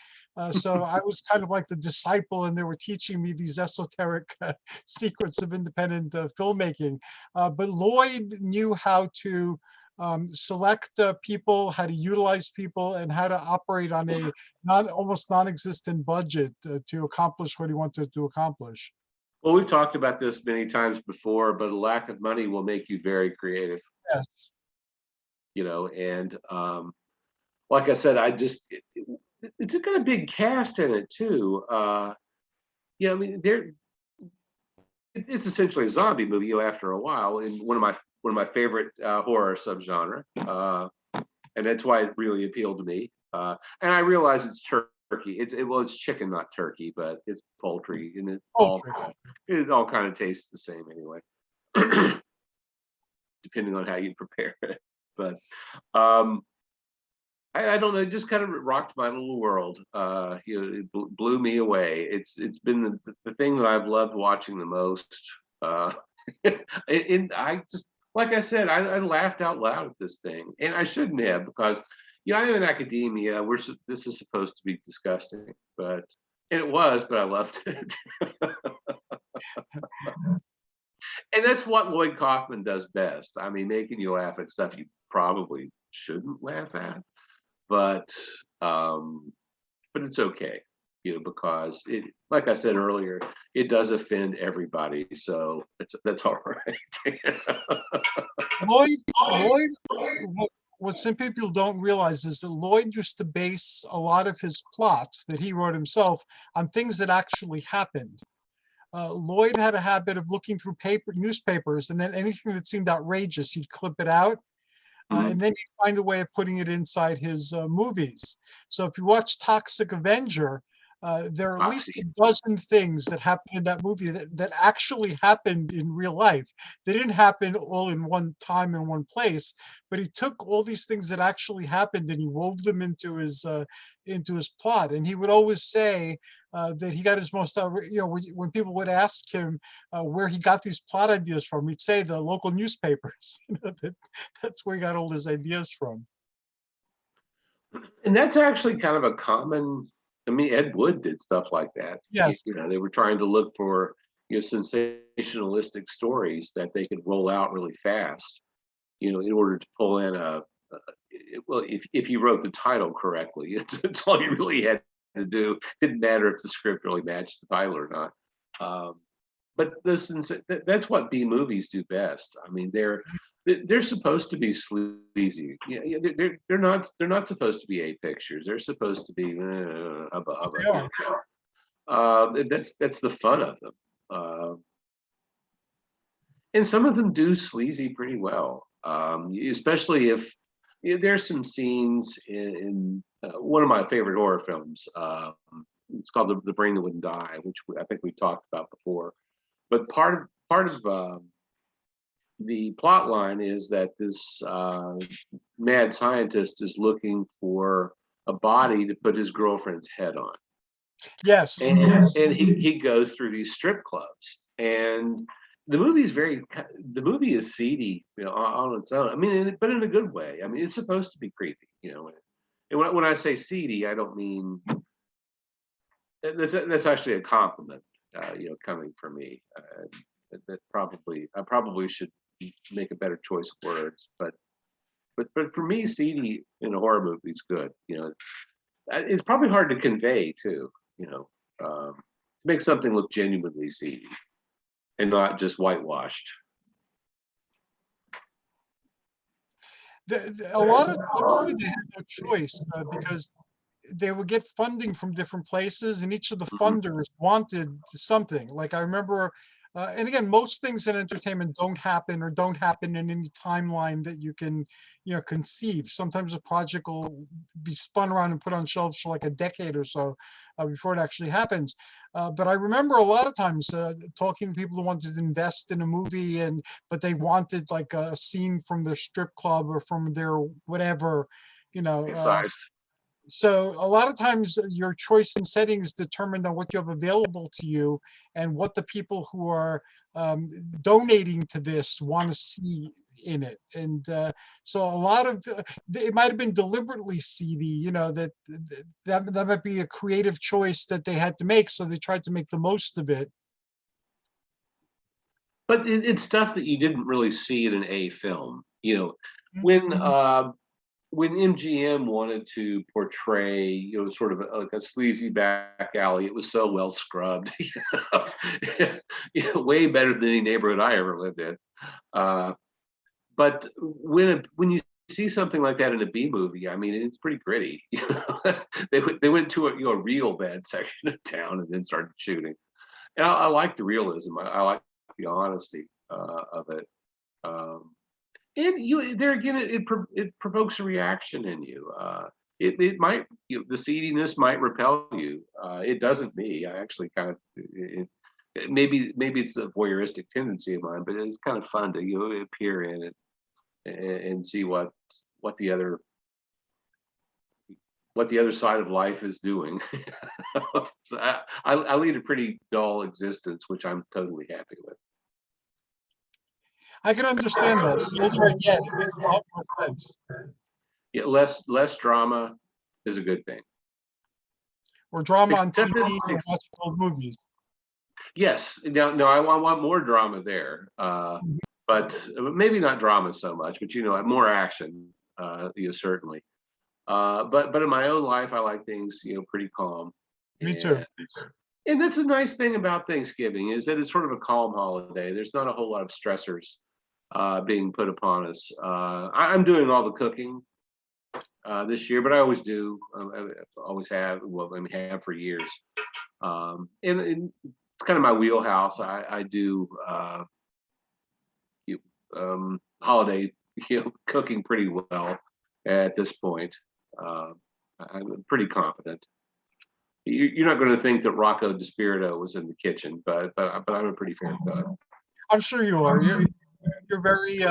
So I was kind of like the disciple, and they were teaching me these esoteric secrets of independent filmmaking. But Lloyd knew how to select people, how to utilize people, and how to operate on a almost non-existent budget to accomplish what he wanted to accomplish. well, we've talked about this many times before, but a lack of money will make you very creative, Yes. and like I said, it's got a big cast in it too. I mean, it's essentially a zombie movie, after a while, and one of my favorite horror subgenre, and that's why it really appealed to me. And I realize it's turkey. Well, it's chicken, not turkey, but it's poultry, and Poultry. it all kind of tastes the same anyway, depending on how you prepare it. But um, I don't know, it just kind of rocked my little world. It blew me away. It's been the thing that I've loved watching the most. Uh, and I just, like I said, I laughed out loud at this thing, and I shouldn't have because I'm in academia. This is supposed to be disgusting, and it was, but I loved it. And that's what Lloyd Kaufman does best. I mean, making you laugh at stuff you probably shouldn't laugh at, but um, but it's okay, because like I said earlier, it does offend everybody, so that's all right. Lloyd, what some people don't realize is that Lloyd used to base a lot of his plots that he wrote himself on things that actually happened. Lloyd had a habit of looking through newspapers, and then anything that seemed outrageous, he'd clip it out. Mhm. And then you find a way of putting it inside his movies. So if you watch Toxic Avenger, there are at least Foxy. a dozen things that happen in that movie that actually happened in real life. They didn't happen all in one time in one place, but he took all these things that actually happened and he wove them into his plot. And he would always say that he got his most, when people would ask him where he got these plot ideas from, he'd say the local newspapers. That's where he got all his ideas from. And that's actually kind of a common. I mean, Ed Wood did stuff like that. Yes. They were trying to look for sensationalistic stories that they could roll out really fast. in order to pull in well, if you wrote the title correctly, it's all you really had to do. Didn't matter if the script really matched the title or not. But that's what B movies do best. I mean, they're supposed to be sleazy. Yeah, they're not supposed to be A pictures. They're supposed to be above. Yeah. That's the fun of them. And some of them do sleazy pretty well, especially if there's some scenes in one of my favorite horror films. It's called the Brain That Wouldn't Die, which I think we talked about before. But part of the plot line is that this mad scientist is looking for a body to put his girlfriend's head on, Yes. and he goes through these strip clubs, and the movie is seedy, on its own. I mean, but in a good way. I mean, it's supposed to be creepy, and when I say seedy, I don't mean that's actually a compliment, coming from me. That I probably should make a better choice of words, but for me, seedy in a horror movie is good. It's probably hard to convey too. To make something look genuinely seedy and not just whitewashed. A lot of times they had no choice because they would get funding from different places, and each of the Mhm. funders wanted something. Like I remember, and again, most things in entertainment don't happen or don't happen in any timeline that you can, conceive. Sometimes a project will be spun around and put on shelves for like a decade or so before it actually happens. But I remember a lot of times talking to people who wanted to invest in a movie, but they wanted like a scene from their strip club or from their whatever, you know. Sized. So a lot of times your choice in setting is determined on what you have available to you and what the people who are donating to this want to see in it. And so a lot of it might have been deliberately seedy, that might be a creative choice that they had to make. So they tried to make the most of it. But it's stuff that you didn't really see in an A film. When when MGM wanted to portray, sort of like a sleazy back alley, it was so well scrubbed, way better than any neighborhood I ever lived in. But when you see something like that in a B movie, I mean, it's pretty gritty. They went to a real bad section of town and then started shooting. And I like the realism. I like the honesty of it. And there again, it provokes a reaction in you. It might, the seediness might repel you. It doesn't me. I actually kind of maybe it's a voyeuristic tendency of mine, but it's kind of fun to appear in it and see what the other side of life is doing. So I lead a pretty dull existence, which I'm totally happy with. I can understand that. The older I get, it makes a lot more sense. Yeah, less drama is a good thing. Or drama on Except TV or watching old movies. Yes, no, I want more drama there, but maybe not drama so much. But more action, certainly. But in my own life, I like things pretty calm. Me too. And that's a nice thing about Thanksgiving is that it's sort of a calm holiday. There's not a whole lot of stressors being put upon us. I'm doing all the cooking this year, but I always do. I always have. Well, I mean, have for years. And it's kind of my wheelhouse. I do holiday cooking pretty well at this point. I'm pretty confident. You're not going to think that Rocco DiSpirito was in the kitchen, but I'm a pretty fair cook. I'm sure you are. You're very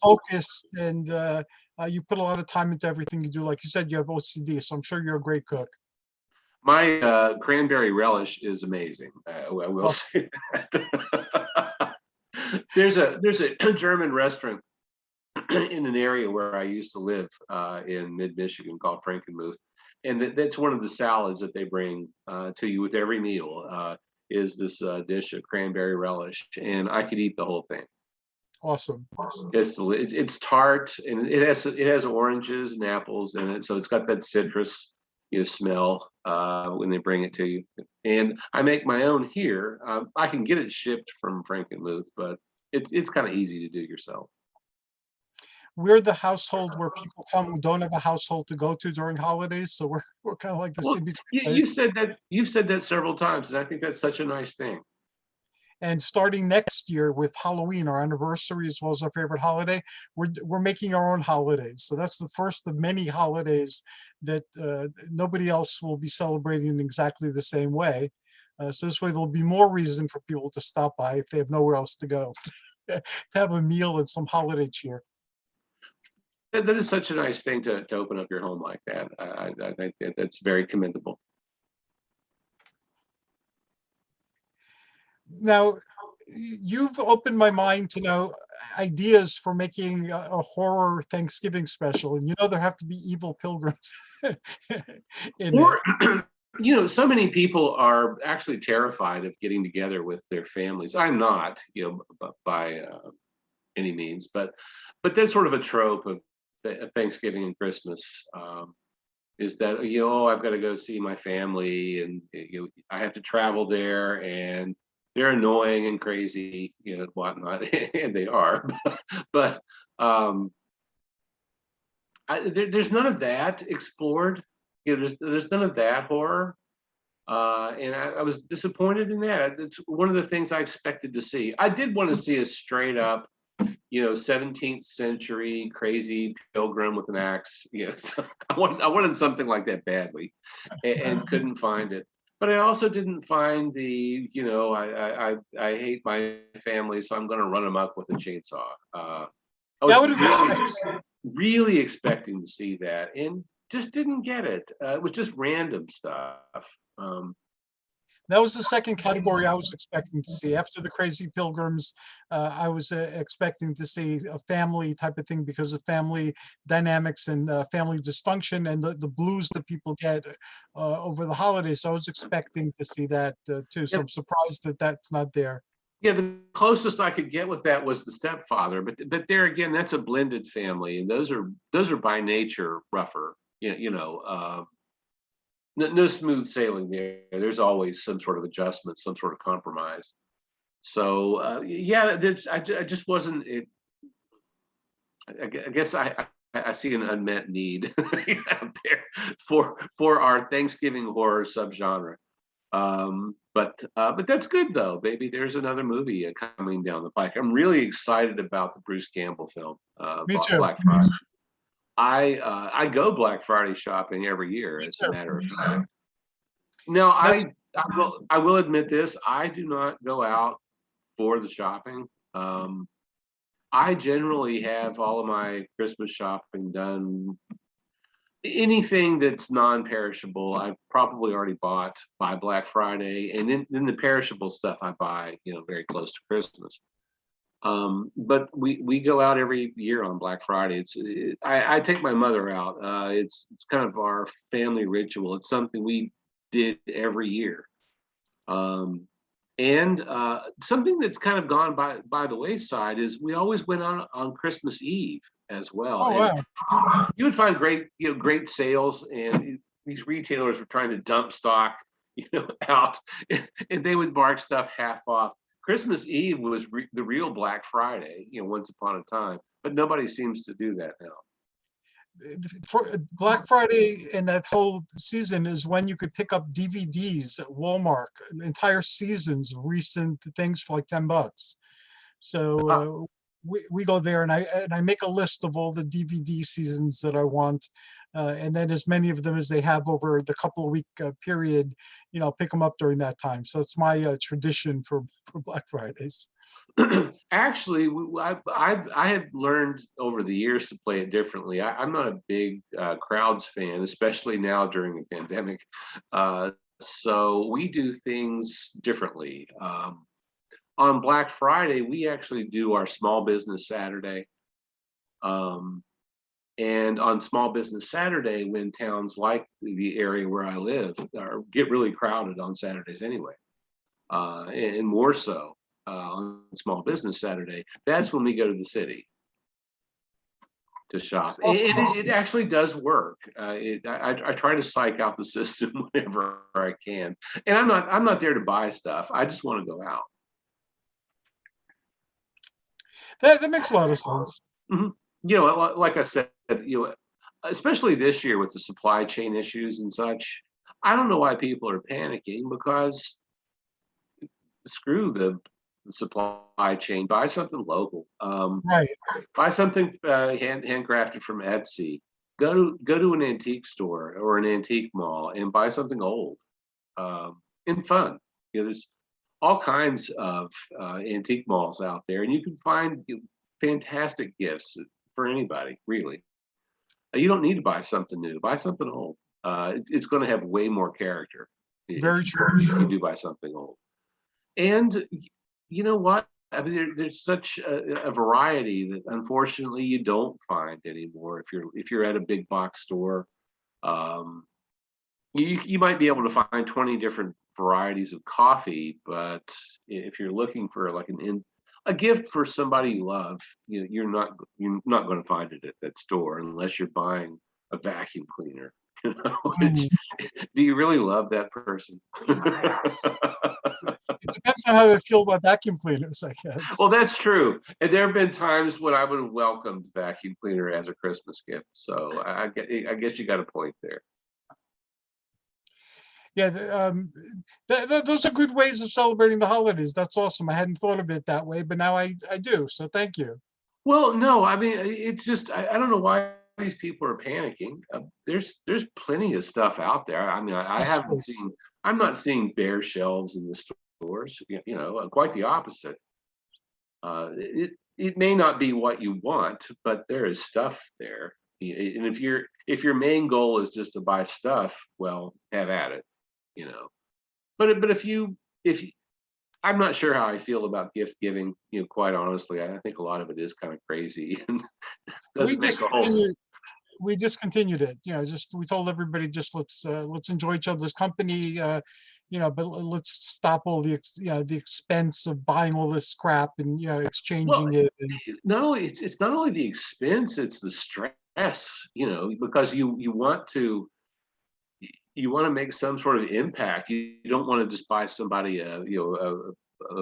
focused, and you put a lot of time into everything you do. Like you said, you have OCD, so I'm sure you're a great cook. My cranberry relish is amazing. I will say that. There's a German restaurant in an area where I used to live in mid-Michigan called Frankenmuth, and that's one of the salads that they bring to you with every meal is this dish of cranberry relish, and I could eat the whole thing. Awesome. It's tart, and it has oranges and apples in it, so it's got that citrus, smell when they bring it to you. And I make my own here. I can get it shipped from Frankenmuth, but it's kind of easy to do yourself. We're the household where people come who don't have a household to go to during holidays, so we're kind of like this Well, in between you, place. you said that you've said that several times, and I think that's such a nice thing. And starting next year with Halloween, our anniversary as well as our favorite holiday, we're making our own holidays. So that's the first of many holidays that nobody else will be celebrating in exactly the same way. So this way there'll be more reason for people to stop by if they have nowhere else to go, to have a meal and some holiday cheer. That is such a nice thing to open up your home like that. I think that's very commendable. Now, you've opened my mind to know ideas for making a horror Thanksgiving special, and there have to be evil pilgrims in it. Or, so many people are actually terrified of getting together with their families. I'm not, by any means, but that's sort of a trope of Thanksgiving and Christmas. Is that oh, I've got to go see my family, and I have to travel there, and they're annoying and crazy, whatnot, and they are. But there's none of that explored. There's none of that horror, and I was disappointed in that. It's one of the things I expected to see. I did want to see a straight up 17th century crazy pilgrim with an axe. So I wanted something like that badly, and couldn't find it. But I also didn't find the, I hate my family, so I'm going to run them up with a chainsaw. I was That would have expected. really expecting to see that, and just didn't get it. It was just random stuff. Um, That was the second category I was expecting to see. After the crazy pilgrims, I was expecting to see a family type of thing because of family dynamics and family dysfunction and the blues that people get over the holidays. So I was expecting to see that too. So yeah, I'm surprised that that's not there. Yeah, the closest I could get with that was the stepfather, but there again, that's a blended family, and those are by nature rougher. No smooth sailing there. There's always some sort of adjustment, some sort of compromise. So yeah, I just wasn't. I guess I see an unmet need out there for our Thanksgiving horror subgenre. But that's good though, baby. There's another movie coming down the pike. I'm really excited about the Bruce Campbell film, Me too. Black Friday. I go Black Friday shopping every year, Me as a too. matter of fact. No, That's I will admit this. I do not go out for the shopping. I generally have all of my Christmas shopping done. Anything that's non-perishable, I've probably already bought by Black Friday, and then the perishable stuff I buy, very close to Christmas. But we go out every year on Black Friday. I take my mother out. It's kind of our family ritual. It's something we did every year. And something that's kind of gone by the wayside is we always went on Christmas Eve as well. oh And wow. you would find great sales, and these retailers were trying to dump stock, out, and they would mark stuff half off. Christmas Eve was the real Black Friday, once upon a time, but nobody seems to do that now. For Black Friday and that whole season is when you could pick up DVDs at Walmart, entire seasons of recent things for like $10. So Ah, we go there and I make a list of all the DVD seasons that I want, and then as many of them as they have over the couple of week period, pick them up during that time. So it's my tradition for Black Fridays. Actually, I have learned over the years to play it differently. I'm not a big crowds fan, especially now during the pandemic. So we do things differently. On Black Friday, we actually do our Small Business Saturday. Um, and on Small Business Saturday, when towns like the area where I live get really crowded on Saturdays anyway, and more so. on Small Business Saturday, that's when we go to the city to shop. And Awesome. it actually does work. I try to psych out the system whenever I can. And I'm not there to buy stuff. I just want to go out. That makes a lot of sense. Mhm. You know, like I said, you know, especially this year with the supply chain issues and such, I don't know why people are panicking, because screw the supply chain. Buy something local. Right. Buy something handcrafted from Etsy. Go to an antique store or an antique mall and buy something old and fun. You know, there's all kinds of antique malls out there, and you can find fantastic gifts for anybody, really. You don't need to buy something new. Buy something old. It's going to have way more character Very true. if you do buy something old. And you know what? I mean, there's such a variety that unfortunately you don't find anymore. If you're at a big box store, um, you might be able to find 20 different varieties of coffee, but if you're looking for like a gift for somebody you love, you're not going to find it at that store unless you're buying a vacuum cleaner. You know, Mm. do you really love that person? It depends on how they feel about vacuum cleaners, I guess. Well, that's true. And there have been times when I would have welcomed vacuum cleaner as a Christmas gift. So I guess you got a point there. Yeah, those are good ways of celebrating the holidays. That's awesome. I hadn't thought of it that way, but now I do. So thank you. Well, no, I mean, it's just I don't know why these people are panicking. There's plenty of stuff out there. I mean, I Yes, haven't yes. seen. I'm not seeing bare shelves in the stores. Quite the opposite. It may not be what you want, but there is stuff there. And if your main goal is just to buy stuff, well, have at it. You know. But if you, I'm not sure how I feel about gift giving. Quite honestly, I think a lot of it is kind of crazy and We doesn't make a whole. discontinued we discontinued it. Just we told everybody just let's enjoy each other's company. But let's stop all the expense of buying all this crap and Well, exchanging it. And no, it's not only the expense, it's the stress. Because you want to make some sort of impact. You don't want to just buy somebody a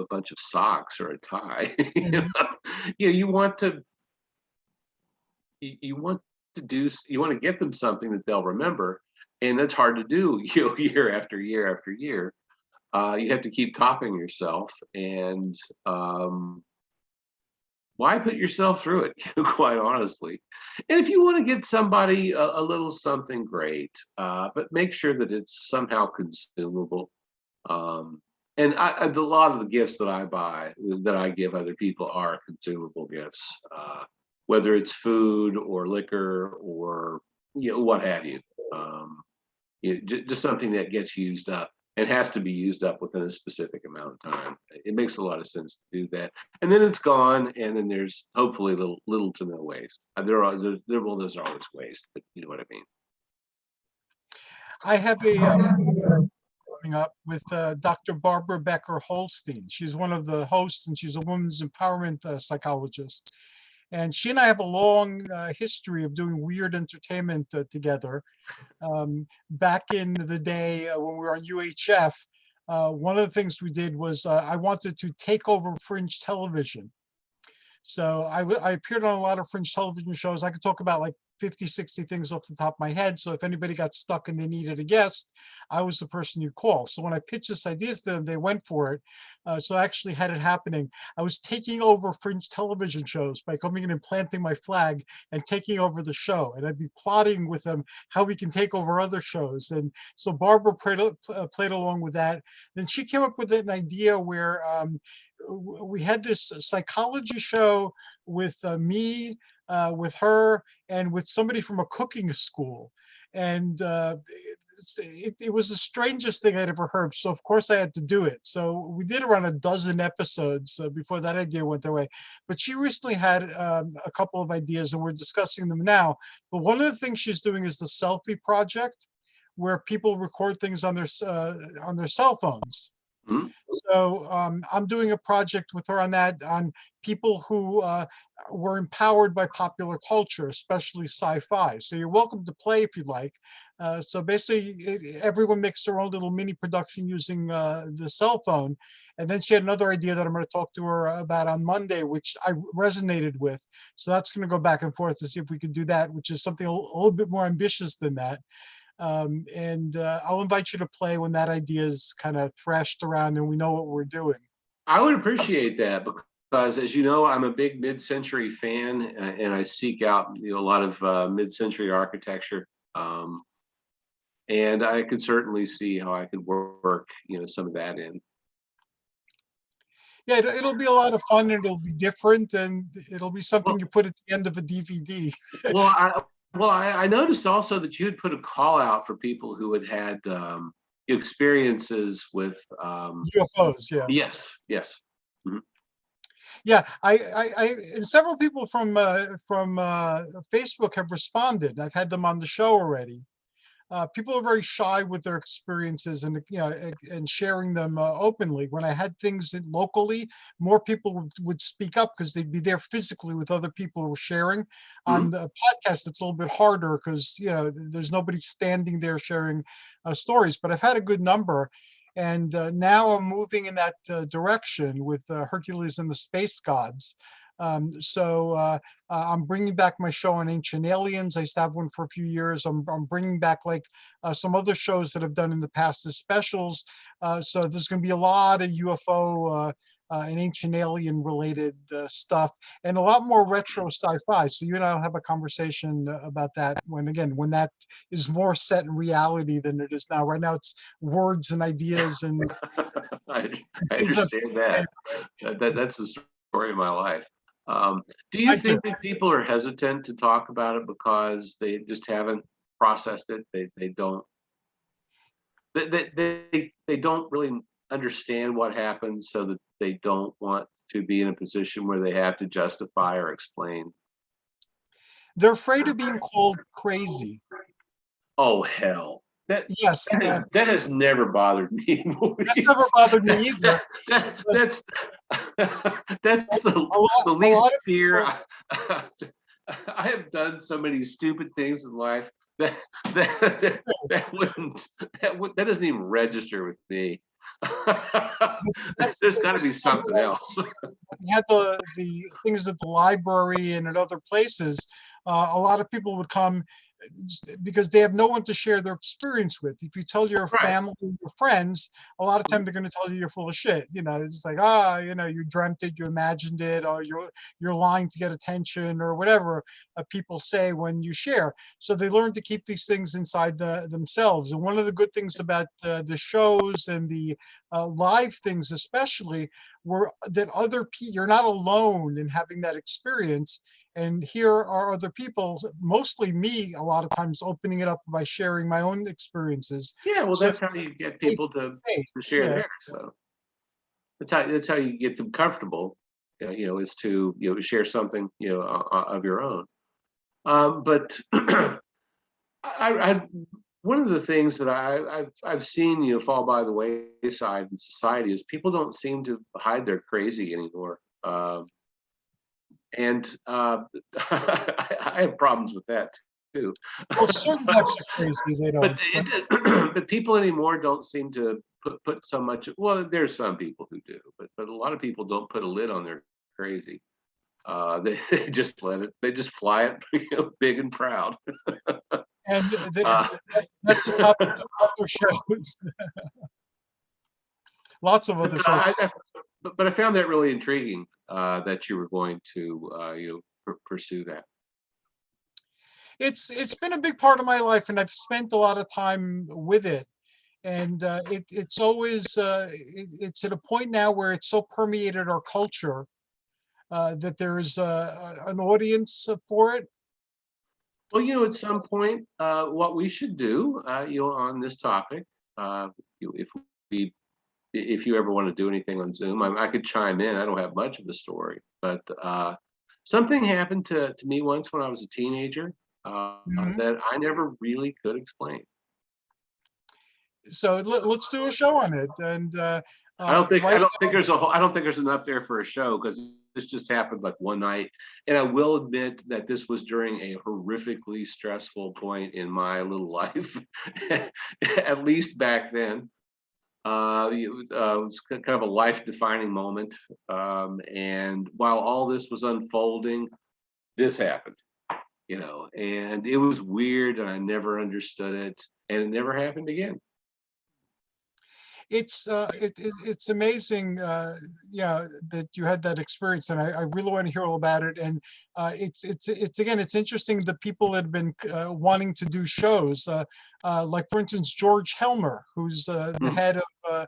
bunch of socks or a tie. Mhm. You want to you want you want to get them something that they'll remember, and that's hard to do. Year after year after year. You have to keep topping yourself, and why put yourself through it? Quite honestly. And if you want to get somebody a little something, great, but make sure that it's somehow consumable. Um, and a lot of the gifts that I buy, that I give other people, are consumable gifts, whether it's food or liquor or what have you. Um, just something that gets used up and has to be used up within a specific amount of time. It makes a lot of sense to do that, and then it's gone, and then there's hopefully little to no waste. There's always waste, but you know what I mean. I have a coming up with Dr. Barbara Becker Holstein. She's one of the hosts, and she's a women's empowerment psychologist. And she and I have a long history of doing weird entertainment together. Back in the day when we were on UHF, one of the things we did was I wanted to take over fringe television. So I appeared on a lot of fringe television shows. I could talk about like 50, 60 things off the top of my head. So if anybody got stuck and they needed a guest, I was the person you call. So when I pitched this idea to them, they went for it. So I actually had it happening. I was taking over fringe television shows by coming in and planting my flag and taking over the show. And I'd be plotting with them how we can take over other shows. And so Barbara played along with that. Then she came up with an idea where we had this psychology show with me, with her, and with somebody from a cooking school. And it was the strangest thing I'd ever heard. So of course I had to do it. So we did around a dozen episodes before that idea went their way. But she recently had a couple of ideas, and we're discussing them now. But one of the things she's doing is the selfie project, where people record things on their cell phones. Mhm. So I'm doing a project with her on that, on people who were empowered by popular culture, especially sci-fi. So you're welcome to play if you'd like. So basically, everyone makes their own little mini production using the cell phone. And then she had another idea that I'm going to talk to her about on Monday, which I resonated with. So that's going to go back and forth to see if we could do that, which is something a little bit more ambitious than that. And I'll invite you to play when that idea is kind of thrashed around and we know what we're doing. I would appreciate that because, as you know, I'm a big mid-century fan, and I seek out a lot of mid-century architecture. Um, and I could certainly see how I could work, some of that in. Yeah, it'll be a lot of fun and it'll be different and it'll be something Well, you put at the end of a DVD. well, I noticed also that you had put a call out for people who had experiences with. UFOs, yeah. Yes, yes. Mhm. Yeah, and several people from Facebook have responded. I've had them on the show already. People are very shy with their experiences and and sharing them openly. When I had things locally, more people would speak up because they'd be there physically with other people who were sharing. On Mhm. the podcast, it's a little bit harder because there's nobody standing there sharing stories. But I've had a good number, and now I'm moving in that direction with Hercules and the Space Gods. I'm bringing back my show on ancient aliens. I used to have one for a few years. I'm bringing back like some other shows that I've done in the past as specials. So there's going to be a lot of UFO and ancient alien related stuff, and a lot more retro sci-fi. So you and I'll have a conversation about that when that is more set in reality than it is now. Right now, it's words and ideas and I, I things of. understand that. That's the story of my life. Do you I do. think that people are hesitant to talk about it because they just haven't processed it? They don't they don't really understand what happened, so that they don't want to be in a position where they have to justify or explain. They're afraid of being called crazy. Oh hell. That Yes, that has never bothered me in the that's never least. bothered me either. But That's that's the a least lot of fear. people, I have done so many stupid things in life that that that wouldn't that doesn't even register with me. that's There's got to this be is something something else. we had the things at the library and at other places. A lot of people would come because they have no one to share their experience with. If you tell your Right. family, your friends, a lot of time they're going to tell you you're full of shit. It's like, you dreamt it, you imagined it, or you're lying to get attention, or whatever people say when you share. So they learn to keep these things inside themselves. And one of the good things about the shows and the live things, especially, were that you're not alone in having that experience. And here are other people, mostly me, a lot of times opening it up by sharing my own experiences. Yeah, well, So that's it's how you get safe people space. to share Yeah. theirs. So that's how you get them comfortable. Is to share something of your own. But I one of the things that I've seen fall by the wayside in society is people don't seem to hide their crazy anymore. And I have problems with that too. Well, certain types of crazy they But don't. But but people anymore don't seem to put so much. Well, there's some people who do, but a lot of people don't put a lid on their crazy. They just let it. They just fly it, big and proud. and Uh, that's the topic of other shows. Lots of other but, shows. I found that really intriguing, that you were going to pursue that. It's been a big part of my life, and I've spent a lot of time with it. And it's always it's at a point now where it's so permeated our culture that there's an audience for it. Well, at some point, what we should do, on this topic, if we if you ever want to do anything on Zoom, I could chime in. I don't have much of a story, but something happened to me once when I was a teenager, Mhm. that I never really could explain. So let's do a show on it. And Right. I don't think there's enough there for a show, because this just happened like one night. And I will admit that this was during a horrifically stressful point in my little life, at least back then. It was kind of a life-defining moment. And while all this was unfolding, this happened, and it was weird, and I never understood it, and it never happened again. It's amazing, yeah, that you had that experience, and I really want to hear all about it. And it's again, it's interesting, the people that have been wanting to do shows, like for instance George Helmer, who's the Hmm. head of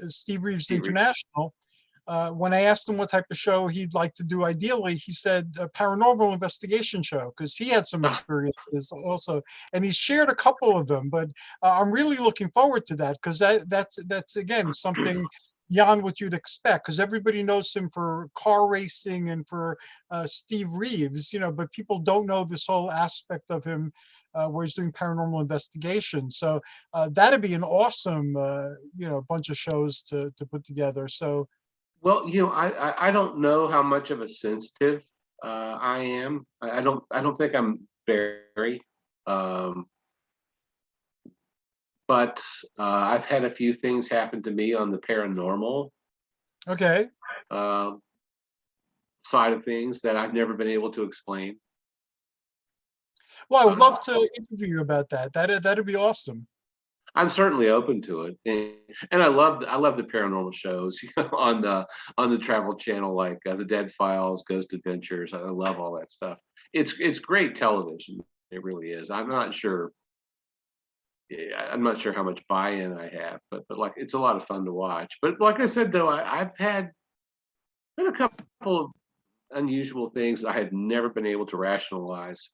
Steve Reeves Steve Reeves. International. When I asked him what type of show he'd like to do ideally, he said a paranormal investigation show, because he had some Ah, experiences also, and he's shared a couple of them. But I'm really looking forward to that, because that's again something beyond what you'd expect, because everybody knows him for car racing and for Steve Reeves, but people don't know this whole aspect of him. Where he's doing paranormal investigation, so that'd be an awesome, bunch of shows to put together. So well, I don't know how much of a sensitive I am. I don't think I'm very, um, but I've had a few things happen to me on the paranormal okay. uh, side of things that I've never been able to explain. Well, I would Uh, love to interview you about that. That'd be awesome. I'm certainly open to it, and I love the paranormal shows, on the Travel Channel, like the Dead Files, Ghost Adventures. I love all that stuff. It's great television. It really is. I'm not sure how much buy-in I have, but like it's a lot of fun to watch. But like I said, though, I've had a couple of unusual things I had never been able to rationalize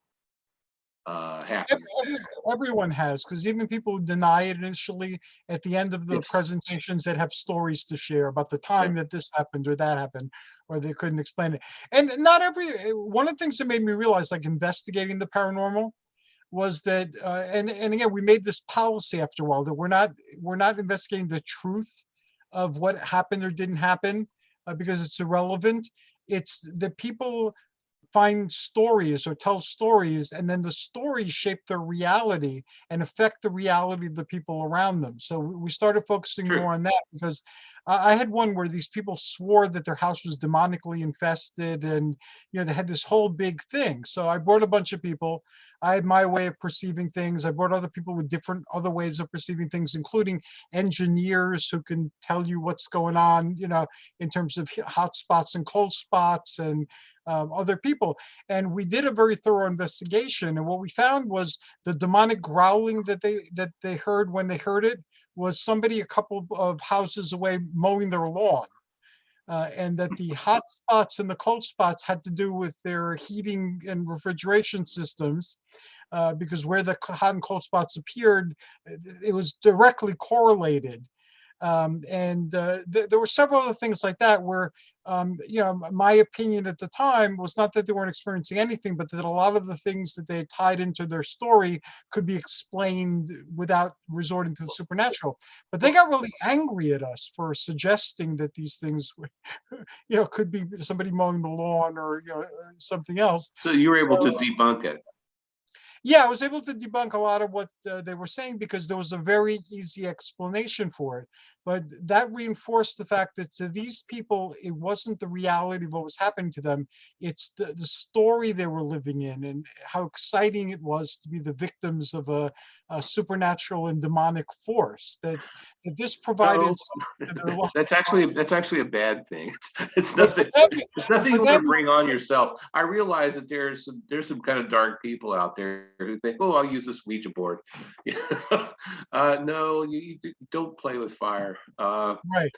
Every, happen. every, everyone has, because even people who deny it initially, at the end of the It's presentations, that have stories to share about the yeah, time that this happened or that happened, or they couldn't explain it. And not every one of the things that made me realize, like investigating the paranormal, was that, and again, we made this policy after a while, that we're not investigating the truth of what happened or didn't happen, because it's irrelevant. It's that people find stories or tell stories, and then the stories shape their reality and affect the reality of the people around them. So we started focusing true. more on that, because I had one where these people swore that their house was demonically infested, and they had this whole big thing. So I brought a bunch of people. I had my way of perceiving things. I brought other people with different other ways of perceiving things, including engineers who can tell you what's going on, in terms of hot spots and cold spots, and other people. And we did a very thorough investigation. And what we found was the demonic growling that they heard when they heard it was somebody a couple of houses away mowing their lawn. And that the hot spots and the cold spots had to do with their heating and refrigeration systems, because where the hot and cold spots appeared, it was directly correlated. And there were several other things like that where, my opinion at the time was not that they weren't experiencing anything, but that a lot of the things that they had tied into their story could be explained without resorting to the supernatural. But they got really angry at us for suggesting that these things, could be somebody mowing the lawn, or something else. So you were able to So debunk it. yeah, I was able to debunk a lot of what they were saying, because there was a very easy explanation for it. But that reinforced the fact that to these people, it wasn't the reality of what was happening to them. It's the story they were living in, and how exciting it was to be the victims of a supernatural and demonic force, that this provided No, something to their life. that's actually a bad thing. It's But nothing. for them, It's but nothing for you want them, to bring on yourself. I realize that there's some kind of dark people out there who think, oh, I'll use this Ouija board. No, you don't play with fire. right.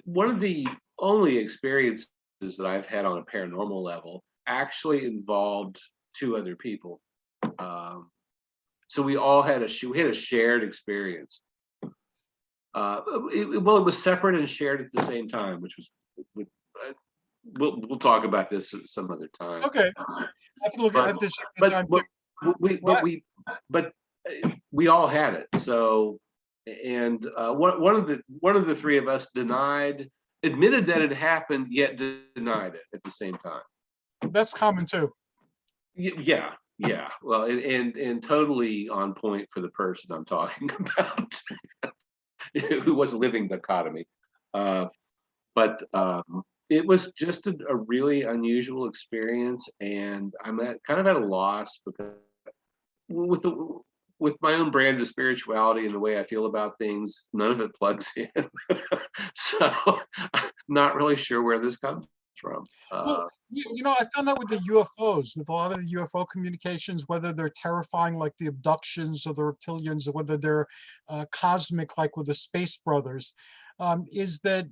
One of the only experiences that I've had on a paranormal level actually involved two other people. Um, so we had a shared experience. Well, it was separate and shared at the same time, which was uh, we'll talk about this at some other time. Okay. I But have to check the but time too. but we but What? we but we all had it. So and one of the three of us admitted that it happened, yet denied it at the same time. That's common too. Yeah, yeah. Well, and totally on point for the person I'm talking about, who was a living dichotomy. But it was just a really unusual experience, and I'm kind of at a loss because with with my own brand of spirituality and the way I feel about things, none of it plugs in. So I'm not really sure where this comes from. Well, I found that with the UFOs, with a lot of the UFO communications, whether they're terrifying like the abductions or the reptilians, or whether they're cosmic like with the Space Brothers, is that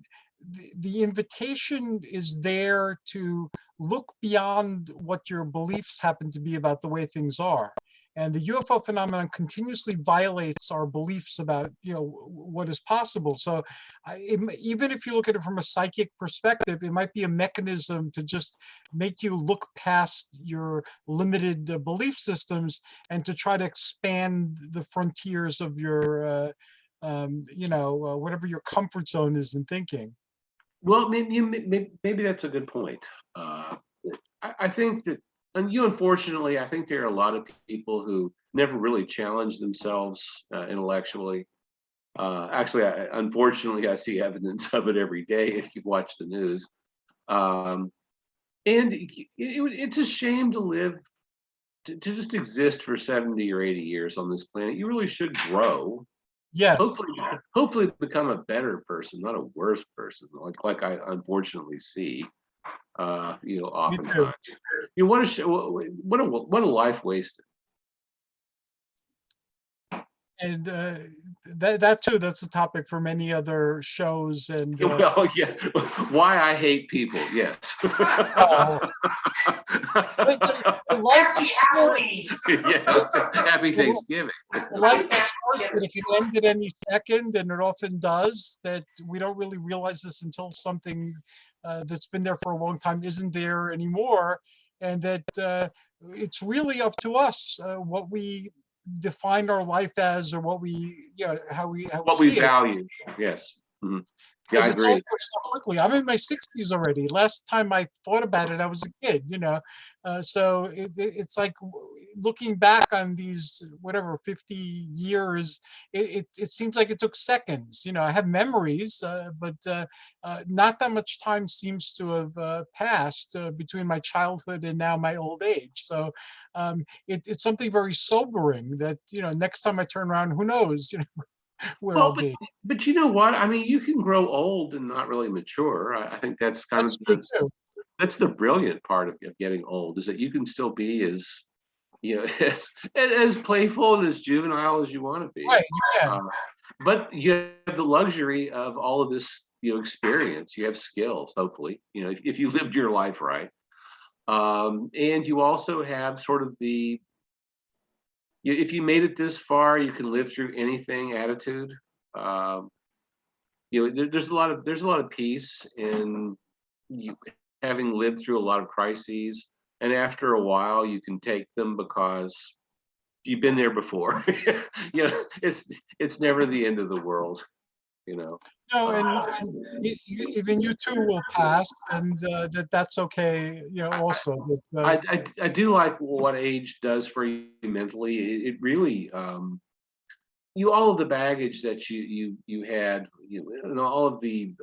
the invitation is there to look beyond what your beliefs happen to be about the way things are. And the UFO phenomenon continuously violates our beliefs about, what is possible. So even if you look at it from a psychic perspective, it might be a mechanism to just make you look past your limited belief systems and to try to expand the frontiers of your, whatever your comfort zone is in thinking. Well, maybe that's a good point. I think that, and unfortunately, I think there are a lot of people who never really challenge themselves intellectually. Actually, unfortunately, I see evidence of it every day if you've watched the news. And it's a shame to live, to just exist for 70 or 80 years on this planet. You really should grow. Yes. Hopefully become a better person, not a worse person, like I unfortunately see. Oftentimes. What a life wasted. And that too, that's a topic for many other shows. And well, yeah, why I hate people. Yes. Life is short. Yeah. Happy Thanksgiving. Life is short, but if it ended any second, and it often does, that we don't really realize this until something that's been there for a long time isn't there anymore, and that it's really up to us what we define our life as, or what we, how we see value. Yes. Mm-hmm. Yeah, I it's over agree. so quickly. I'm in my 60s already. Last time I thought about it, I was a kid, So it's like looking back on these, whatever, 50 years, it seems like it took seconds. I have memories, but not that much time seems to have passed between my childhood and now my old age. So it's something very sobering that, next time I turn around, who knows, where I'll be. But you know what? I mean, you can grow old and not really mature. I think that's true too. That's the brilliant part of getting old, is that you can still be as as playful and as juvenile as you want to be. Right, you can. But you have the luxury of all of this, experience. You have skills, hopefully, if you lived your life right. And you also have sort of if you made it this far, you can live through anything attitude. There's a lot of peace in you having lived through a lot of crises, and after a while, you can take them because you've been there before. It's never the end of the world. No, and even you too will pass, and that's okay. Also, that I do like what age does for you mentally. It really, all of the baggage that you had, and all of the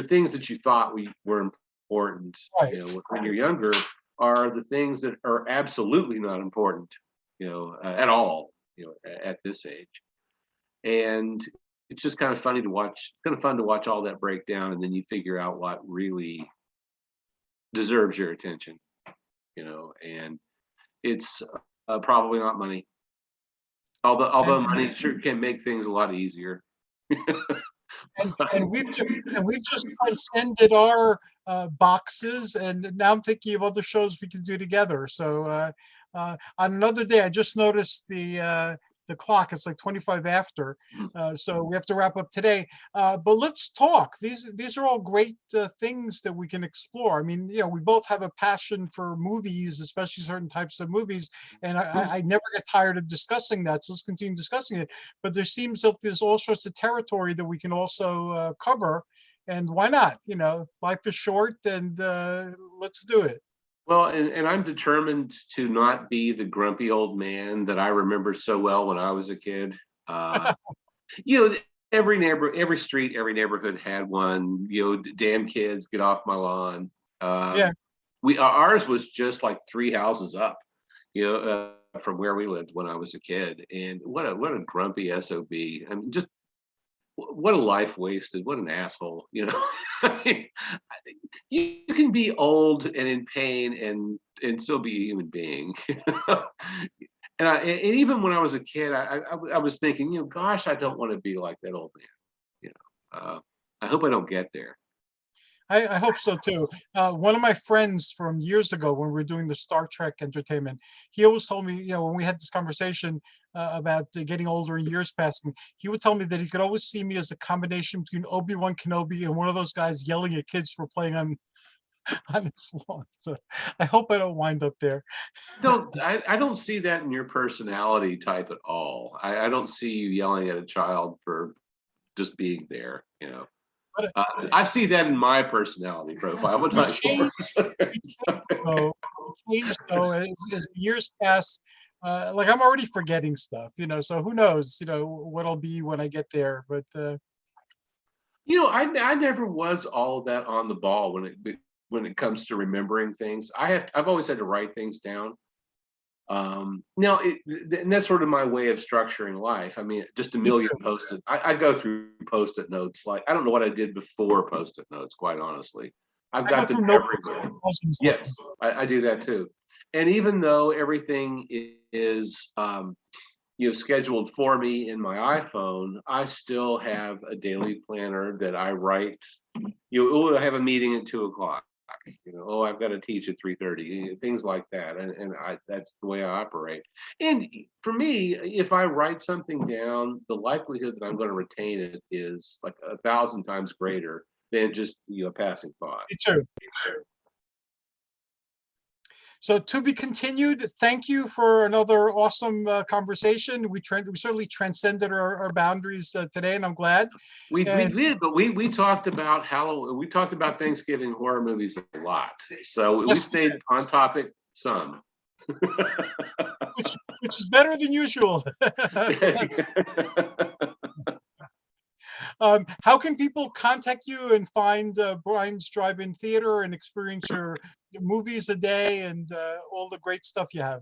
things that you thought were important, right. When you're younger, are the things that are absolutely not important, at all, at this age. And it's just kind of funny to watch. Kind of fun to watch all that break down, and then you figure out what really deserves your attention, And it's probably not money. Although money sure can make things a lot easier. And we've just transcended our boxes, and now I'm thinking of other shows we can do together. So on another day, I just noticed the the clock. It's like 25 after. So we have to wrap up today. But let's talk. These are all great things that we can explore. I mean, we both have a passion for movies, especially certain types of movies, and I never get tired of discussing that. So let's continue discussing it. But there seems like there's all sorts of territory that we can also cover. And why not? Life is short, and let's do it. Well, and I'm determined to not be the grumpy old man that I remember so well when I was a kid. Uh, you know, every street, every neighborhood had one. Damn kids, get off my lawn. Yeah. Ours was just like three houses up, from where we lived when I was a kid. And what a grumpy SOB. I mean, just what a life wasted. What an asshole. I mean, you can be old and in pain and still be a human being. And even when I was a kid, I was thinking, gosh, I don't want to be like that old man. I hope I don't get there. I hope so too. One of my friends from years ago, when we were doing the Star Trek entertainment, he always told me, when we had this conversation about getting older and years passing, he would tell me that he could always see me as a combination between Obi-Wan Kenobi and one of those guys yelling at kids for playing on his lawn. So I hope I don't wind up there. I don't see that in your personality type at all. I don't see you yelling at a child for just being there. But I see that in my personality profile, but not yours. Changed though as years pass. Like I'm already forgetting stuff, so who knows, what I'll be when I get there. But I never was all that on the ball when it comes to remembering things. I've always had to write things down. Now, and that's sort of my way of structuring life. I mean, just a million post-it. I go through post-it notes. Like, I don't know what I did before post-it notes, quite honestly. I've got them everywhere. Yes, I do that too. And even though everything is scheduled for me in my iPhone, I still have a daily planner that I write. I have a meeting at 2:00. I've got to teach at 3:30, things like that. And that's the way I operate. And for me, if I write something down, the likelihood that I'm going to retain it is like 1,000 times greater than just a passing thought. it's true. So to be continued. Thank you for another awesome conversation. We certainly transcended our boundaries today, and I'm glad. We did, but we talked about Halloween. We talked about Thanksgiving horror movies a lot, so we stayed on topic some. which is better than usual. How can people contact you and find Brian's Drive-In Theater and experience your movies a day and all the great stuff you have?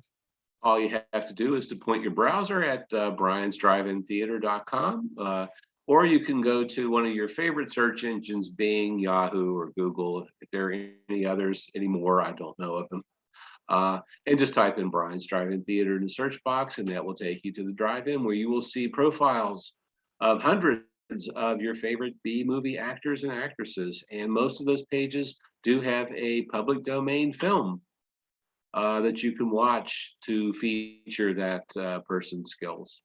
All you have to do is to point your browser at briansdrivein-theater.com, or you can go to one of your favorite search engines, Bing, Yahoo, or Google. If there are any others anymore, I don't know of them. And just type in Brian's Drive-In Theater in the search box, and that will take you to the drive-in, where you will see profiles of hundreds of your favorite B movie actors and actresses. And most of those pages do have a public domain film that you can watch to feature that person's skills.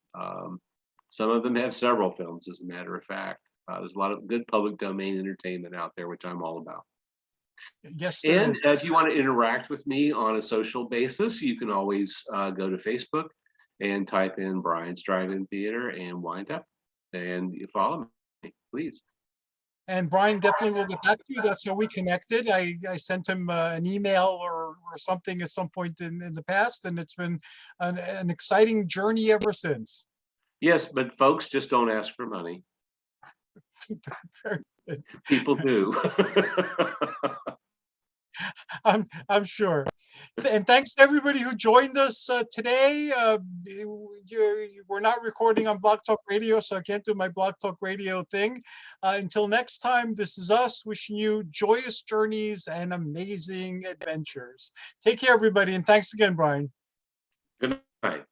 Some of them have several films, as a matter of fact. There's a lot of good public domain entertainment out there, which I'm all about. Yes. And if you want to interact with me on a social basis, you can always go to Facebook and type in Brian's Drive-In Theater and wind up. And you follow me, please. And Brian definitely will get back to you. That's how we connected. I sent him an email or something at some point in the past, and it's been an exciting journey ever since. Yes, but folks just don't ask for money. People do. I'm sure. And thanks to everybody who joined us today. We're not recording on Blog Talk Radio, so I can't do my Blog Talk Radio thing. Until next time, this is us wishing you joyous journeys and amazing adventures. Take care, everybody, and thanks again, Brian. Good night.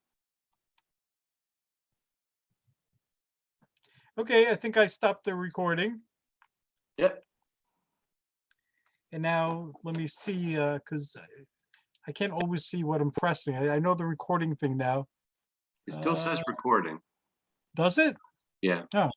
Okay, I think I stopped the recording. Yep. And now let me see, because I can't always see what I'm pressing. I know the recording thing now. It still says Uh, recording. does it? Yeah. Oh,